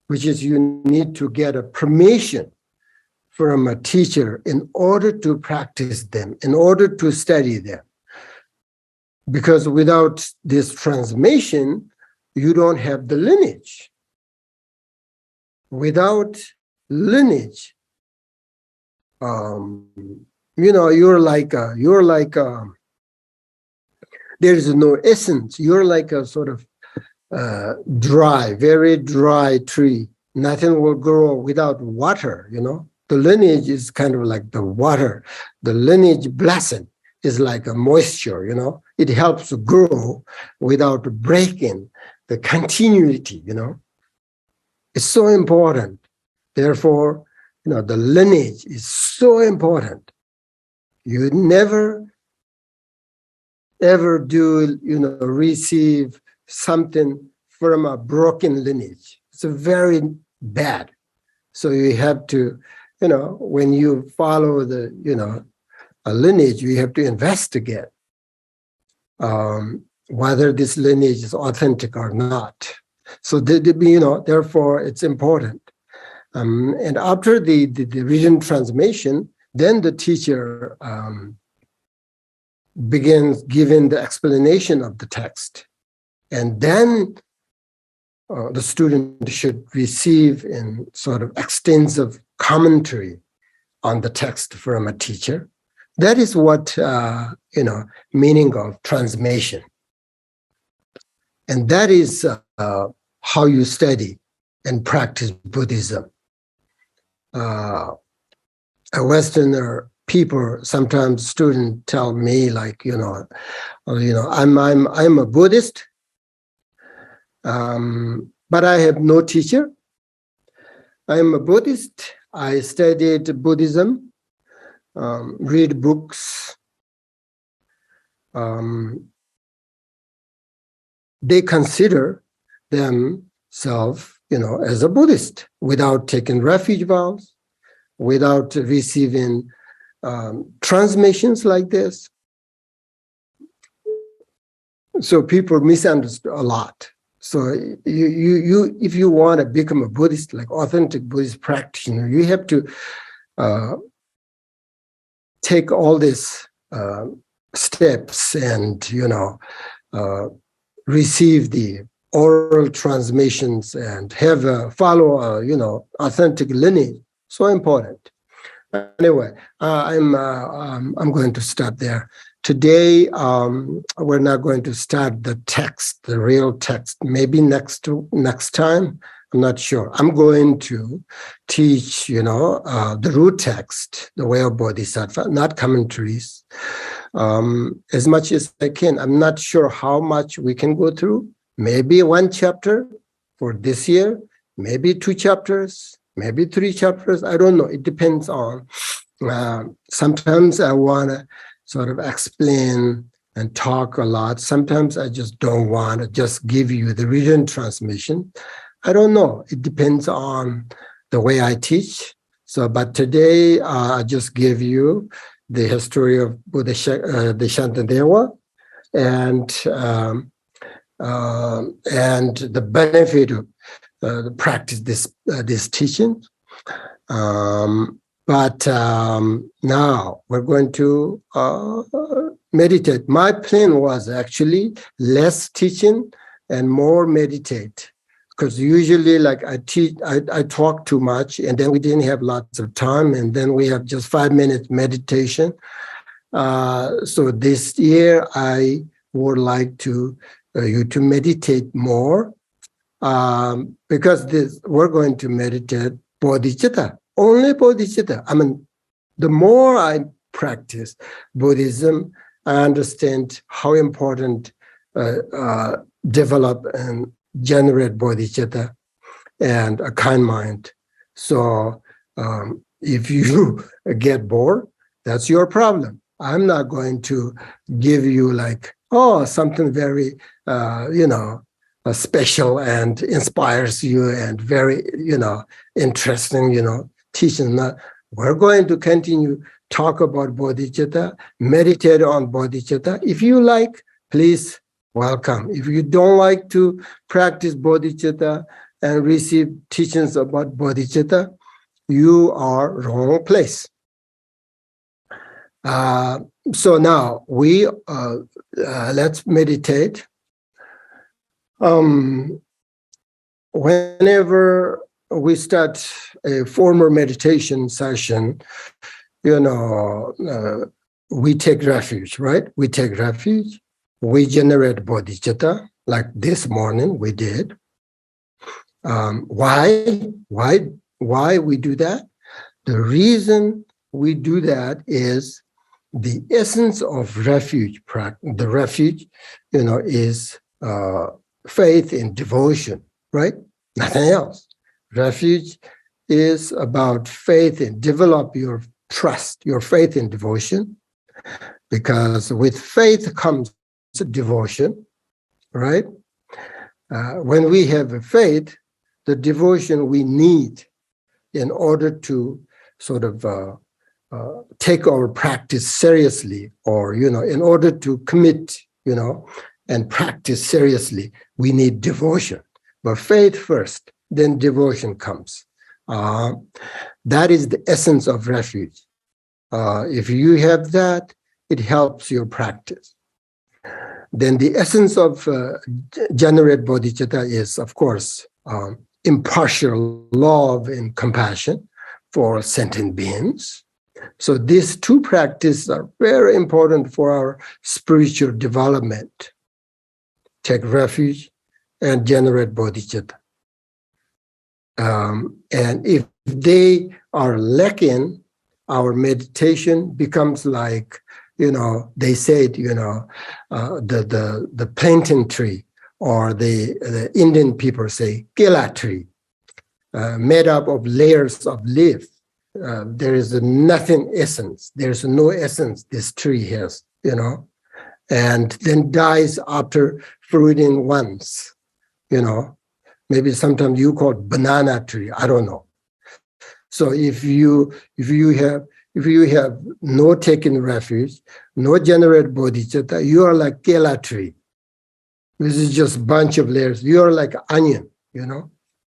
which is you need to get a permission from a teacher in order to practice them, in order to study them. Because without this transmission, you don't have the lineage. Without lineage, you're like there is no essence. You're like a sort of dry, very dry tree. Nothing will grow without water, The lineage is kind of like the water. The lineage blessing is like a moisture, It helps grow without breaking the continuity, It's so important. Therefore, the lineage is so important. You never, ever do, receive something from a broken lineage. It's a very bad. So you have to, when you follow the, a lineage, you have to investigate whether this lineage is authentic or not. So, therefore, it's important. And after the written transmission, then the teacher begins giving the explanation of the text. And then the student should receive in sort of extensive commentary on the text from a teacher. That is what, meaning of transmission. And that is how you study and practice Buddhism. A Westerner people, sometimes students tell me like, I'm a Buddhist, but I have no teacher. I'm a Buddhist. I studied Buddhism, read books. They consider themselves, as a Buddhist without taking refuge vows, without receiving transmissions like this. So people misunderstood a lot. So you if you want to become a Buddhist, like authentic Buddhist practitioner, you have to take all these steps and receive the oral transmissions and follow authentic lineage. So important. Anyway, I'm going to stop there. Today, we're not going to start the text, the real text. Maybe next time. I'm not sure. I'm going to teach, the root text, the way of Bodhisattva, not commentaries, as much as I can. I'm not sure how much we can go through. Maybe one chapter for this year, maybe 2 chapters, maybe 3 chapters. I don't know. It depends on. Sometimes I want to sort of explain and talk a lot. Sometimes I just don't want to just give you the written transmission. I don't know. It depends on the way I teach. So, but today I just give you the history of the Shantideva and the benefit of practice this teaching. But now we're going to meditate. My plan was actually less teaching and more meditate, because usually like I talk too much and then we didn't have lots of time and then we have just 5 minutes meditation. So this year I would like you to meditate more because we're going to meditate Bodhicitta. Only Bodhicitta. I mean, the more I practice Buddhism, I understand how important develop and generate Bodhicitta and a kind mind. So if you get bored, that's your problem. I'm not going to give you like, something very, special and inspires you and very, interesting, teaching. We're going to continue talk about Bodhicitta, meditate on Bodhicitta. If you like, please welcome. If you don't like to practice Bodhicitta and receive teachings about Bodhicitta, you are wrong place. So now we let's meditate. Whenever we start a formal meditation session, we take refuge, right? We take refuge. We generate bodhicitta, like this morning we did. Why we do that? The reason we do that is the essence of refuge. The refuge, is faith and devotion, right? Nothing else. Refuge is about faith and develop your trust, your faith and devotion, because with faith comes devotion, right? When we have a faith, the devotion we need in order to sort of take our practice seriously, or, in order to commit, and practice seriously, we need devotion. But faith first, then devotion comes. That is the essence of refuge. If you have that, it helps your practice. Then the essence of generate bodhicitta is, of course, impartial love and compassion for sentient beings. So these two practices are very important for our spiritual development. Take refuge and generate bodhicitta. And if they are lacking, our meditation becomes like, they said, the plantain tree, or the Indian people say kela tree, made up of layers of leaf. There is nothing essence. There's no essence this tree has, and then dies after fruiting once, Maybe sometimes you call it banana tree. I don't know. So if you have no taken refuge, no generate bodhicitta, you are like kela tree. This is just bunch of layers. You are like onion,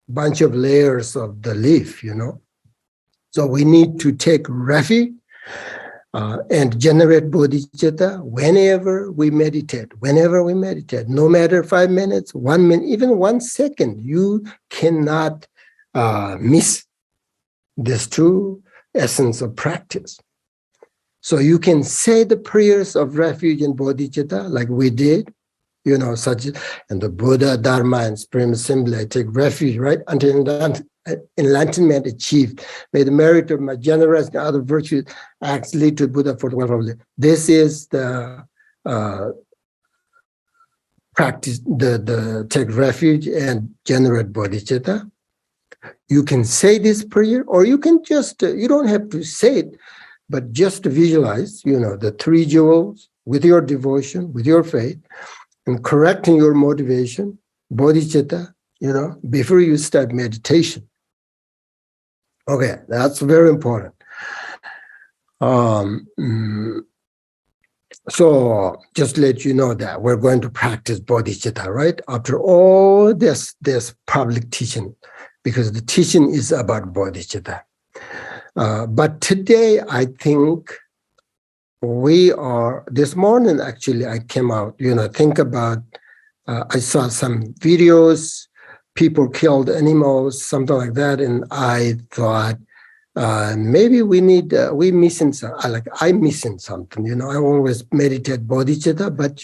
bunch of layers of the leaf, So we need to take refuge and generate bodhicitta whenever we meditate. No matter 5 minutes, 1 minute, even 1 second, you cannot miss this true essence of practice. So you can say the prayers of refuge and bodhicitta like we did, such as, and the Buddha, Dharma, and Supreme Assembly, I take refuge, right, until enlightenment achieved. May the merit of my generous and other virtues acts lead to Buddha for the welfare of the. This is the practice, the take refuge and generate bodhicitta. You can say this prayer, or you can just, you don't have to say it, but just visualize, the 3 jewels with your devotion, with your faith, and correcting your motivation, bodhicitta, before you start meditation. Okay, that's very important. So just let you know that we're going to practice bodhicitta, right? After all this public teaching, because the teaching is about bodhicitta. But today, I think we are, this morning, actually, I came out, think about, I saw some videos, people killed animals, something like that, and I thought, maybe I'm missing something, I always meditate bodhicitta, but,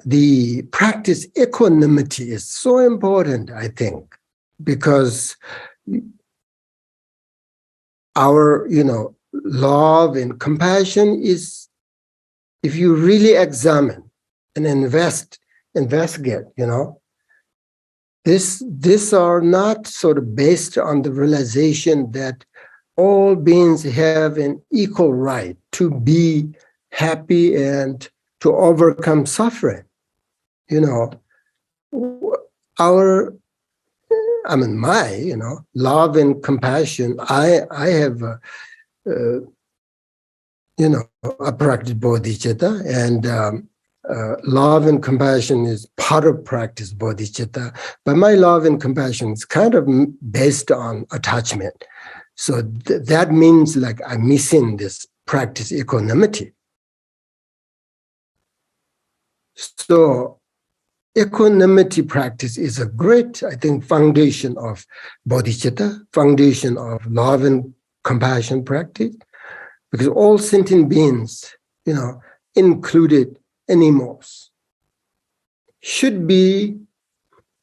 the practice equanimity is so important, I think, because our, love and compassion is, if you really examine and investigate, these are not sort of based on the realization that all beings have an equal right to be happy and to overcome suffering. My love and compassion, I have, I practice bodhicitta, and love and compassion is part of practice, bodhicitta, but my love and compassion is kind of based on attachment. So that means like I'm missing this practice equanimity. So equanimity practice is a great, I think, foundation of bodhicitta, foundation of love and compassion practice, because all sentient beings, included animals, should be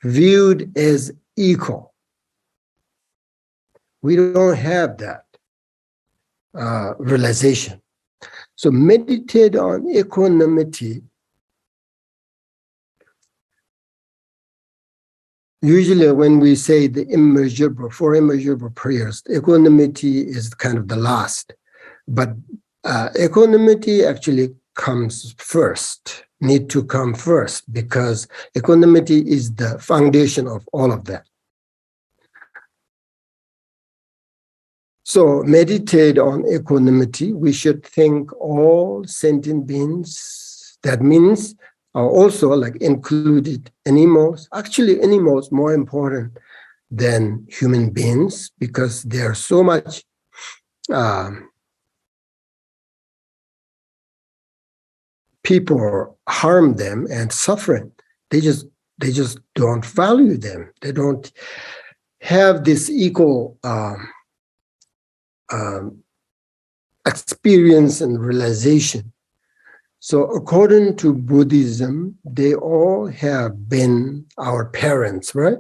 viewed as equal. We don't have that realization. So meditate on equanimity. Usually when we say the four immeasurable prayers, equanimity is kind of the last. But equanimity actually comes first, need to come first, because equanimity is the foundation of all of that. So meditate on equanimity. We should think all sentient beings. That means also like included animals. Actually, animals more important than human beings because they are so much people harm them and suffering. They just don't value them. They don't have this equal experience and realization. So according to Buddhism, they all have been our parents, right?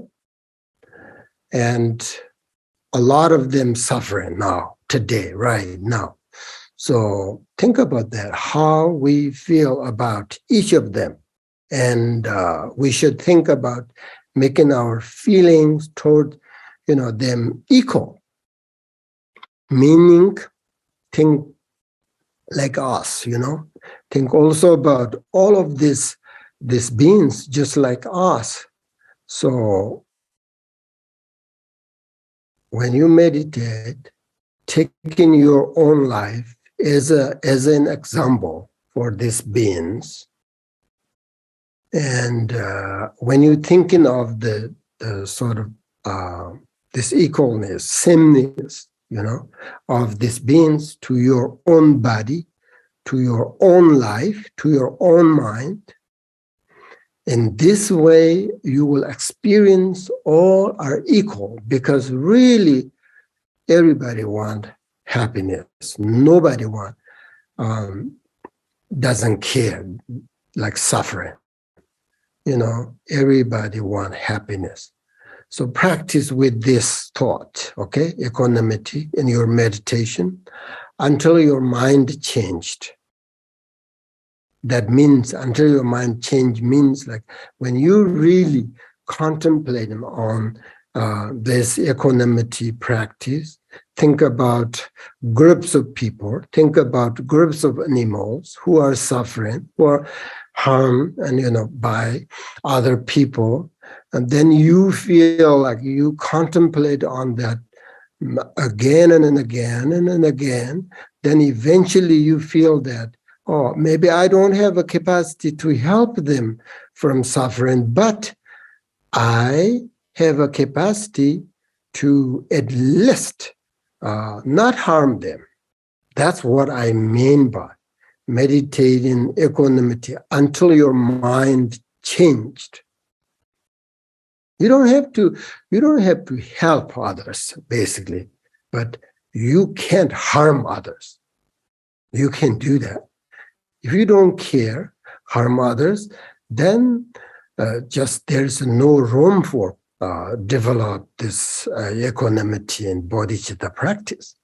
And a lot of them suffering now, today, right now. So think about that, how we feel about each of them. And we should think about making our feelings toward, them equal. Meaning, think like us, Think also about all of these beings just like us. So when you meditate, taking your own life as an example for these beings, and when you're thinking of the sort of this equalness, sameness, of these beings to your own body, to your own life, to your own mind. In this way, you will experience all are equal, because really everybody wants happiness. Nobody doesn't care, like suffering. Everybody wants happiness. So practice with this thought, okay? Equanimity in your meditation until your mind changed. That means until your mind change means like when you really contemplate on this equanimity practice, think about groups of people, think about groups of animals who are suffering, who are harmed and by other people, and then you feel like you contemplate on that again and again and again, then eventually you feel that, oh, maybe I don't have a capacity to help them from suffering, but I have a capacity to at least not harm them. That's what I mean by meditating equanimity until your mind changed. You don't have to help others, basically, but you can't harm others. You can do that. If you don't care, harm others, then there's no room for develop this equanimity and bodhicitta practice.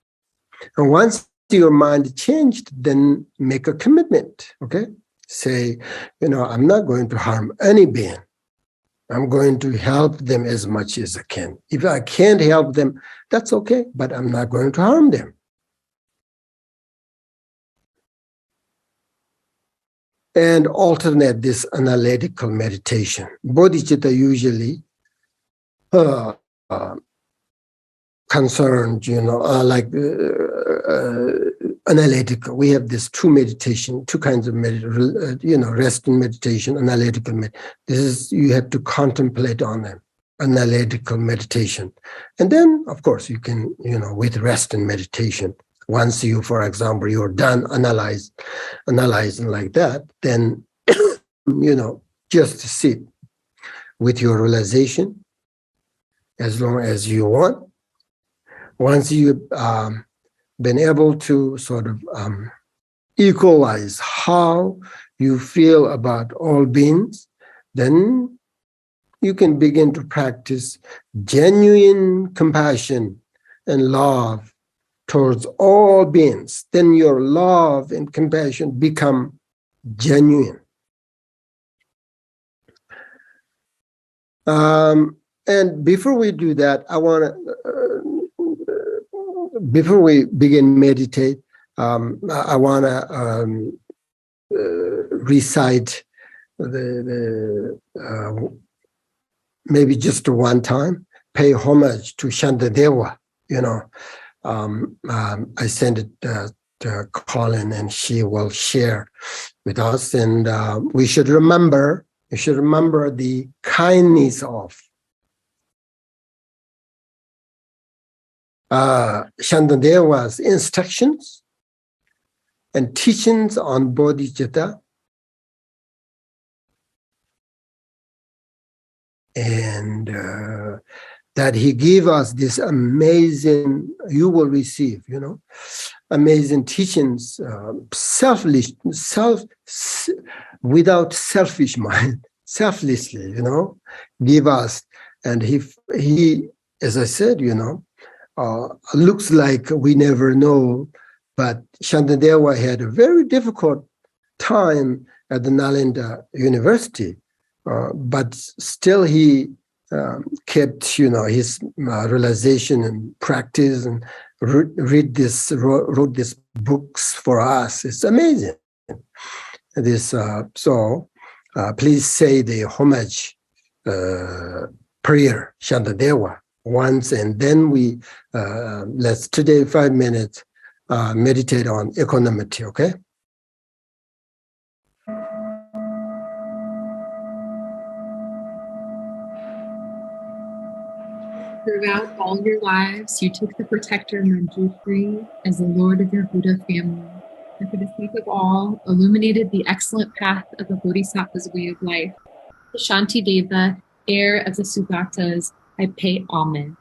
And once your mind changed, then make a commitment, okay? Say, I'm not going to harm any being. I'm going to help them as much as I can. If I can't help them, that's okay, but I'm not going to harm them. And alternate this analytical meditation. Bodhicitta usually concerned, analytical. We have this two kinds of rest and meditation, analytical This is, you have to contemplate on them, analytical meditation. And then, of course, you can, with rest and meditation, once you, for example, you're done analyzing like that, then, just sit with your realization as long as you want. Once you've been able to sort of equalize how you feel about all beings, then you can begin to practice genuine compassion and love towards all beings. Then your love and compassion become genuine. And before we do that, I want to, before we begin meditate, I want to recite maybe just one time, pay homage to Shantideva. I sent it to Colin, and she will share with us. And we should remember. You should remember the kindness of Shantideva's instructions and teachings on Bodhicitta, and that he gave us this amazing, you will receive, amazing teachings, without selfish mind, selflessly, give us. And he, as I said, looks like we never know, but Shantideva had a very difficult time at the Nalanda University, but still he kept, his realization and practice, and wrote these books for us. It's amazing. Please say the homage prayer, Shantideva, once, and then we let's today 5 minutes meditate on equanimity. Okay. Throughout all your lives, you took the protector Manjushri as the Lord of your Buddha family, and for the sake of all, illuminated the excellent path of the Bodhisattva's way of life. To Shantideva, heir of the Sugatas, I pay homage.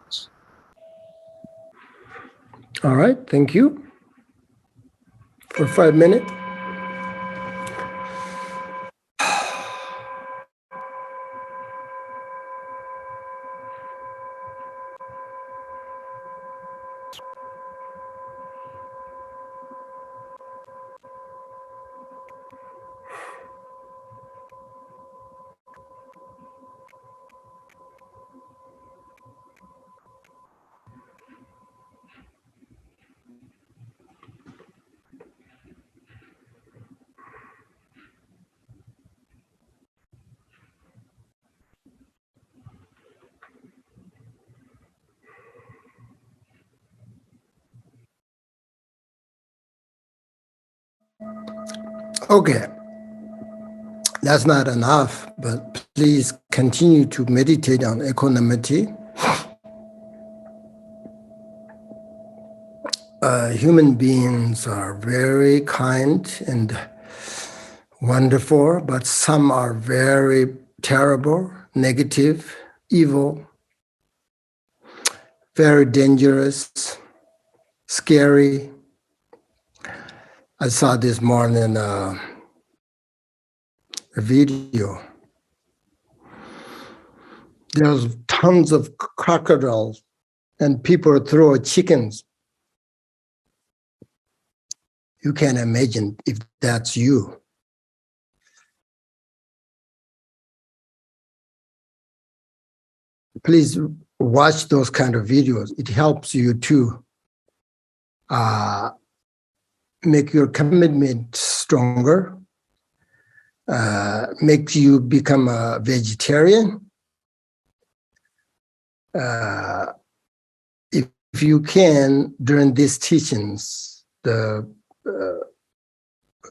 All right, thank you. For 5 minutes. Okay, that's not enough, but please continue to meditate on equanimity. Human beings are very kind and wonderful, but some are very terrible, negative, evil, very dangerous, scary. I saw this morning a video. There's tons of crocodiles and people throw chickens. You can imagine if that's you. Please watch those kind of videos. It helps you to make your commitment stronger, makes you become a vegetarian. If you can, during these teachings, the the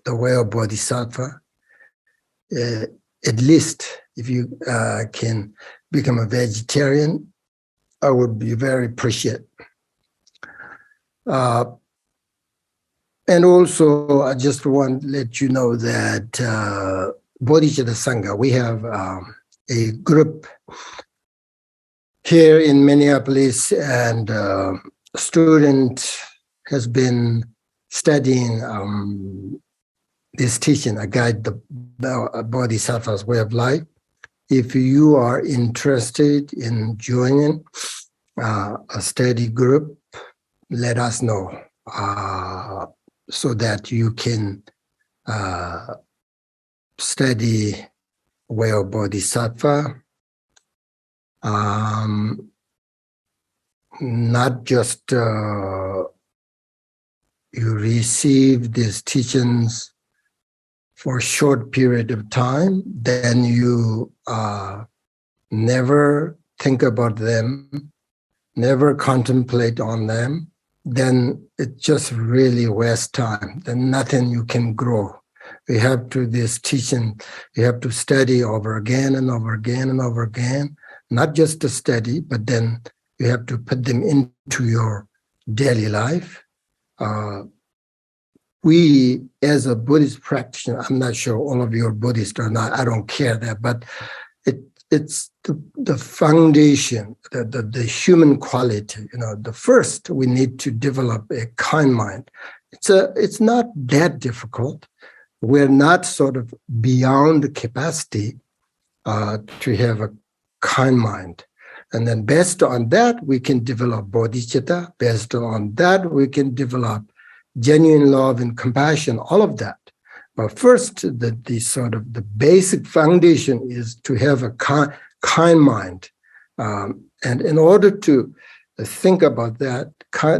way of Bodhisattva. At least if you can become a vegetarian, I would be very appreciative. And also, I just want to let you know that Bodhicitta Sangha, we have a group here in Minneapolis, and a student has been studying this teaching, A Guide to the Bodhisattva's Way of Life. If you are interested in joining a study group, let us know so that you can study way of Bodhisattva. Not just you receive these teachings for a short period of time, then you never think about them, never contemplate on them, then it just really wastes time. Then nothing you can grow. You have to, this teaching, you have to study over again and over again and over again, not just to study, but then you have to put them into your daily life. We, as a Buddhist practitioner, I'm not sure all of you are Buddhist or not, I don't care that, but it's the foundation, the human quality. The first, we need to develop a kind mind. It's not that difficult. We're not sort of beyond the capacity to have a kind mind. And then based on that, we can develop bodhicitta. Based on that, we can develop genuine love and compassion, all of that. But first, the sort of the basic foundation is to have a kind mind. And in order to think about that,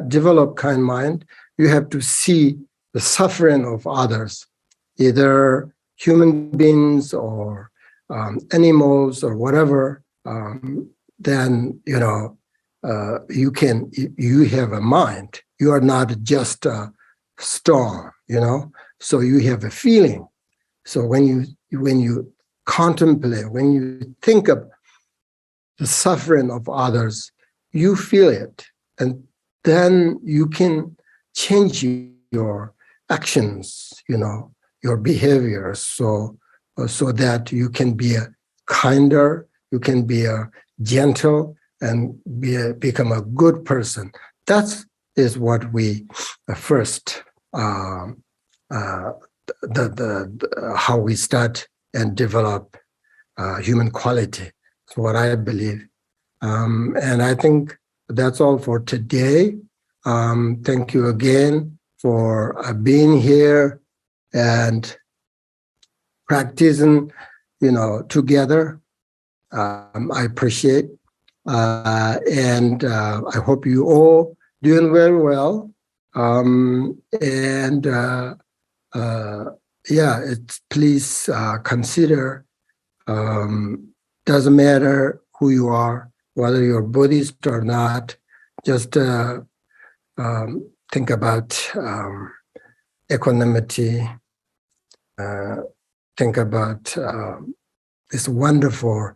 develop kind mind, you have to see the suffering of others, either human beings or animals or whatever. Then you have a mind. You are not just a stone, so you have a feeling. So when you contemplate, when you think of the suffering of others, you feel it, and then you can change your actions, your behavior, so that you can be a kinder, you can be a gentle, and become a good person. That is what we first how we start and develop human quality. That's what I believe. And I think that's all for today. Thank you again for being here and practicing, together. I appreciate. And I hope you all doing very well. Please consider, doesn't matter who you are, whether you're Buddhist or not, just think about equanimity, think about this wonderful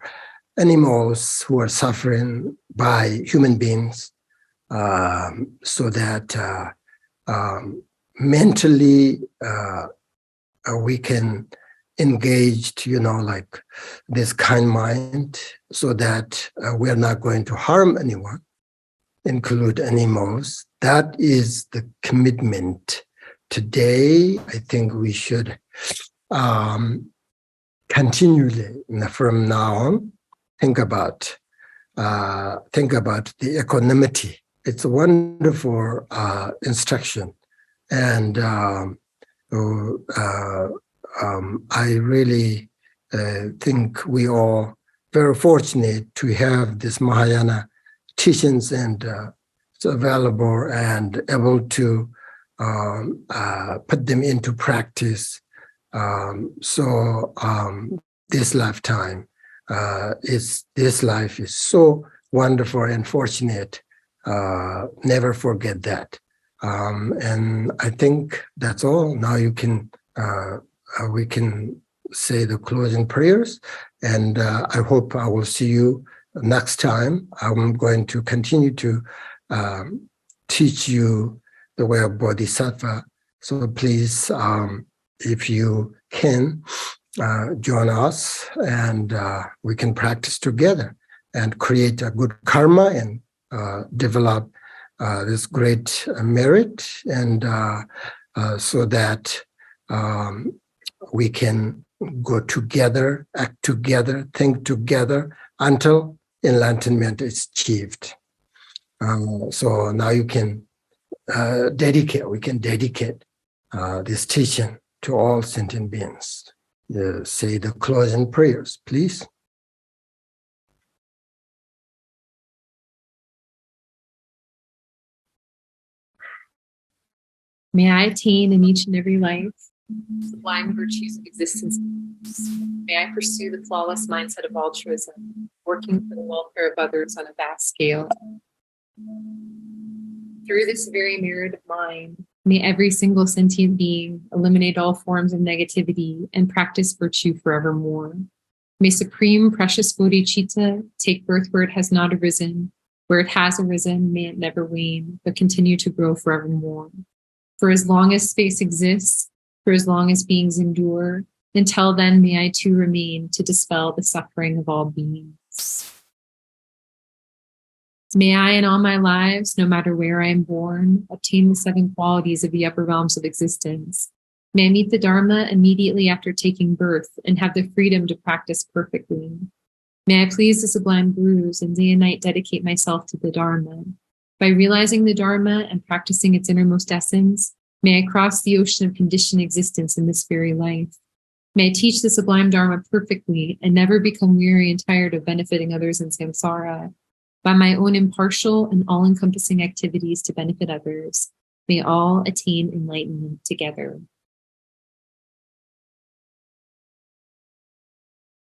animals who are suffering by human beings, so that mentally we can engage, like this kind mind, so that we're not going to harm anyone, include animals. That is the commitment. Today, I think we should continually, from now on, think about the equanimity. It's a wonderful instruction, and I really think we are very fortunate to have this Mahāyāna teachings, and it's available and able to put them into practice. This lifetime, this life is so wonderful and fortunate. Never forget that. And I think that's all. Now you can we can say the closing prayers, and I hope I will see you next time. I'm going to continue to teach you the way of Bodhisattva. So please, if you can, join us, and we can practice together and create a good karma and develop this great merit, and so that we can go together, act together, think together until enlightenment is achieved. So now you can we can dedicate this teaching to all sentient beings. Say the closing prayers, please. May I attain in each and every life sublime virtues of existence. May I pursue the flawless mindset of altruism, working for the welfare of others on a vast scale. Through this very merit of mine, may every single sentient being eliminate all forms of negativity and practice virtue forevermore. May supreme precious Bodhicitta take birth where it has not arisen. Where it has arisen, may it never wane, but continue to grow forevermore. For as long as space exists, for as long as beings endure, until then may I too remain to dispel the suffering of all beings. May I in all my lives, no matter where I am born, obtain the 7 qualities of the upper realms of existence. May I meet the Dharma immediately after taking birth and have the freedom to practice perfectly. May I please the sublime gurus and day and night dedicate myself to the Dharma. By realizing the Dharma and practicing its innermost essence, may I cross the ocean of conditioned existence in this very life. May I teach the sublime Dharma perfectly and never become weary and tired of benefiting others in samsara. By my own impartial and all-encompassing activities to benefit others, may all attain enlightenment together.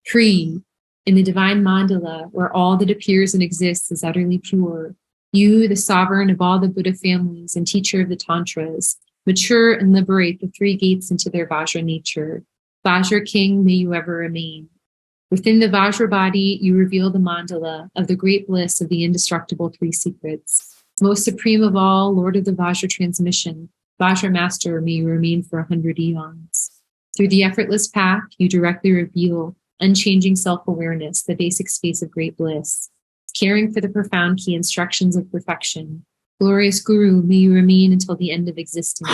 Free, in the divine mandala, where all that appears and exists is utterly pure, you, the sovereign of all the Buddha families and teacher of the Tantras, mature and liberate the 3 gates into their Vajra nature. Vajra King, may you ever remain. Within the Vajra body, you reveal the mandala of the great bliss of the indestructible 3 secrets. Most supreme of all, Lord of the Vajra transmission, Vajra Master, may you remain for 100 eons. Through the effortless path, you directly reveal unchanging self-awareness, the basic space of great bliss. Caring for the profound key instructions of perfection, glorious Guru, may you remain until the end of existence.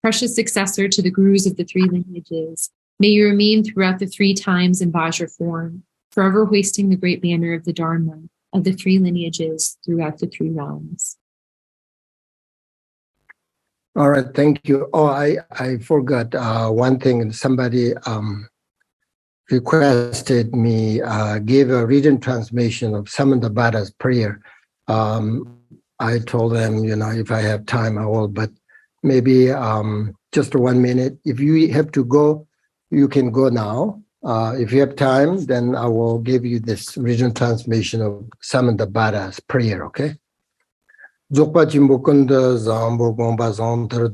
Precious successor to the Gurus of the 3 lineages, may you remain throughout the 3 times in Vajra form, forever hoisting the great banner of the Dharma of the 3 lineages throughout the 3 realms. All right, thank you. Oh, I forgot one thing. Somebody requested me give a written translation of Samantabhada's prayer. I told them, if I have time, I will, but maybe just 1 minute. If you have to go, you can go now. If you have time, then I will give you this written translation of Samantabhada's prayer, okay? Zokpa Chimbukunda Zambo Gomba Zantar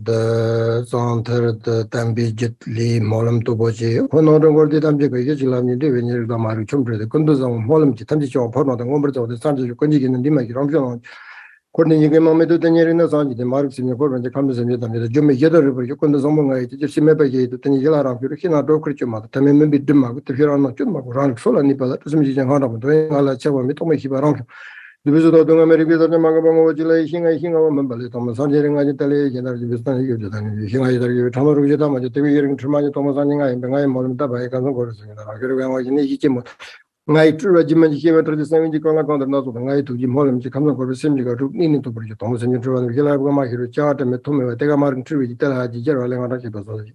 Tambi Jitli Molam Toboji, Honoran Gordi Tamji Gajilami, Divinir Damari Chumbre, the Kunduzam, Molam Chitanji, Porno, the Gombers of the Sanji, Konjik and Dima, Ramjon, Coordinating Mamedu Tanierina Sanji, the Marks in your Corbin, the Kamas and the Jummy Yeder, Yukundazamanga, just Simepa, the Tanjila, Yurikina, Dokrichuma, Tamim Dima, the Hirana Chuma, Ran Sola Nipa, Sumiji and Hana, doing all that Chava, Mitomi Hibaran. The visit of the American Magabang, Hinga, Members, Thomas Sanjering, Italy, General Vistan, Hinga, Tamarujama, the hearing Tremani, Thomas Anninga, and Bengai, Molintaba, Kango, Night regiment, he went to the same Jikola on the north of the night to Jim Holland, to come over the same to Nini to Bridget Thomas and Utro and Vilagama, he recharged and Metome, Tegamar tree, tell her General and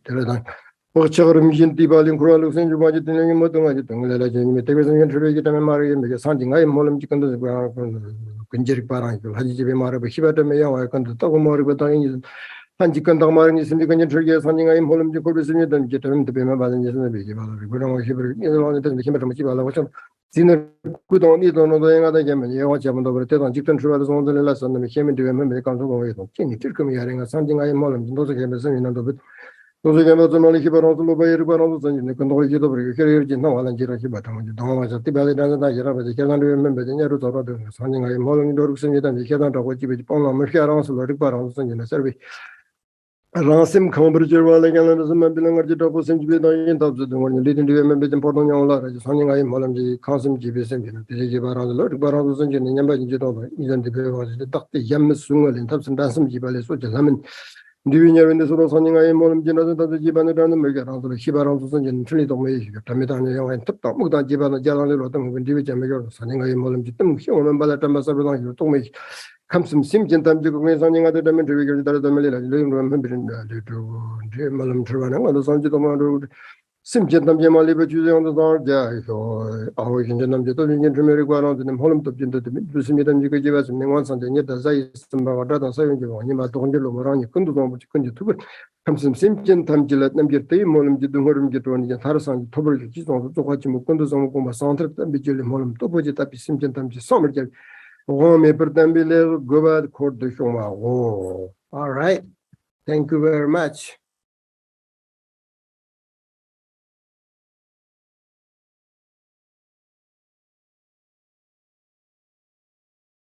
Teledan. Whichever mission Tibalin Crawl, St. Jubaji, Motunga, legend, Tegasan introduced to Mary and make something I am Molam Chicken to the ground, Kunjeri Paranko, Haji Mara, Hibata Mayo, I come to Togomori, but I can Tamarin is in the country, something I am Molam Chico, and get him to be my bad in the Sinner could only don't know the other Yemen, you watch them over the chicken tribal on the lesson, and the Yemen to remember the country of Kenny Tilcom hearing something I am Molem, those again the same of it. Those again not only keep on the Lubay, and the control you over your carrier, no one and Jiraki, don't want to Tibet and Nigeria, but they cannot remember the Neru or something I am Molem Dorks and the Kedan of what you would on Mashar also require in the survey. Rasim Cambridge, while again, as a belong to the opposite to be in top of the one leading to a member important young lot, as something I am Molam, Consim GBS, the Gibaran, the Lord Baran, and Yamba Jitova, even the Dr. Yamas Sungal in Thompson Dansam Gibalis, which is Lemon. Doing in the sort of something I am Molam General, the Giban and the Mega, the Hibaran, and Trinity, Tamitan, and Top Muda Giban, Jalan, when David Jamago, something I am Molam Jitum, human Balatama, you told me. Comes some Simpson time to go something other than the Malay, remembering to Malam Trivana, the Sanjitoma Road. Simpson Tamjamali, but using on the dark, yeah, our Indian America and the Holland of Jinta to Simit and Jigavas and once and yet as I Sambavada, saying you on Yama Tondelo Morani, Kundu, which couldn't comes some Simpson Tamjilat, Namjati, Molam Jidurum Jiton, Yatarasan, Tober, Kizon, to watch Mukundu, Santa, and Bijil Molam, Topojitapi, Simpson Tamji, Summer. All right. Thank you very much.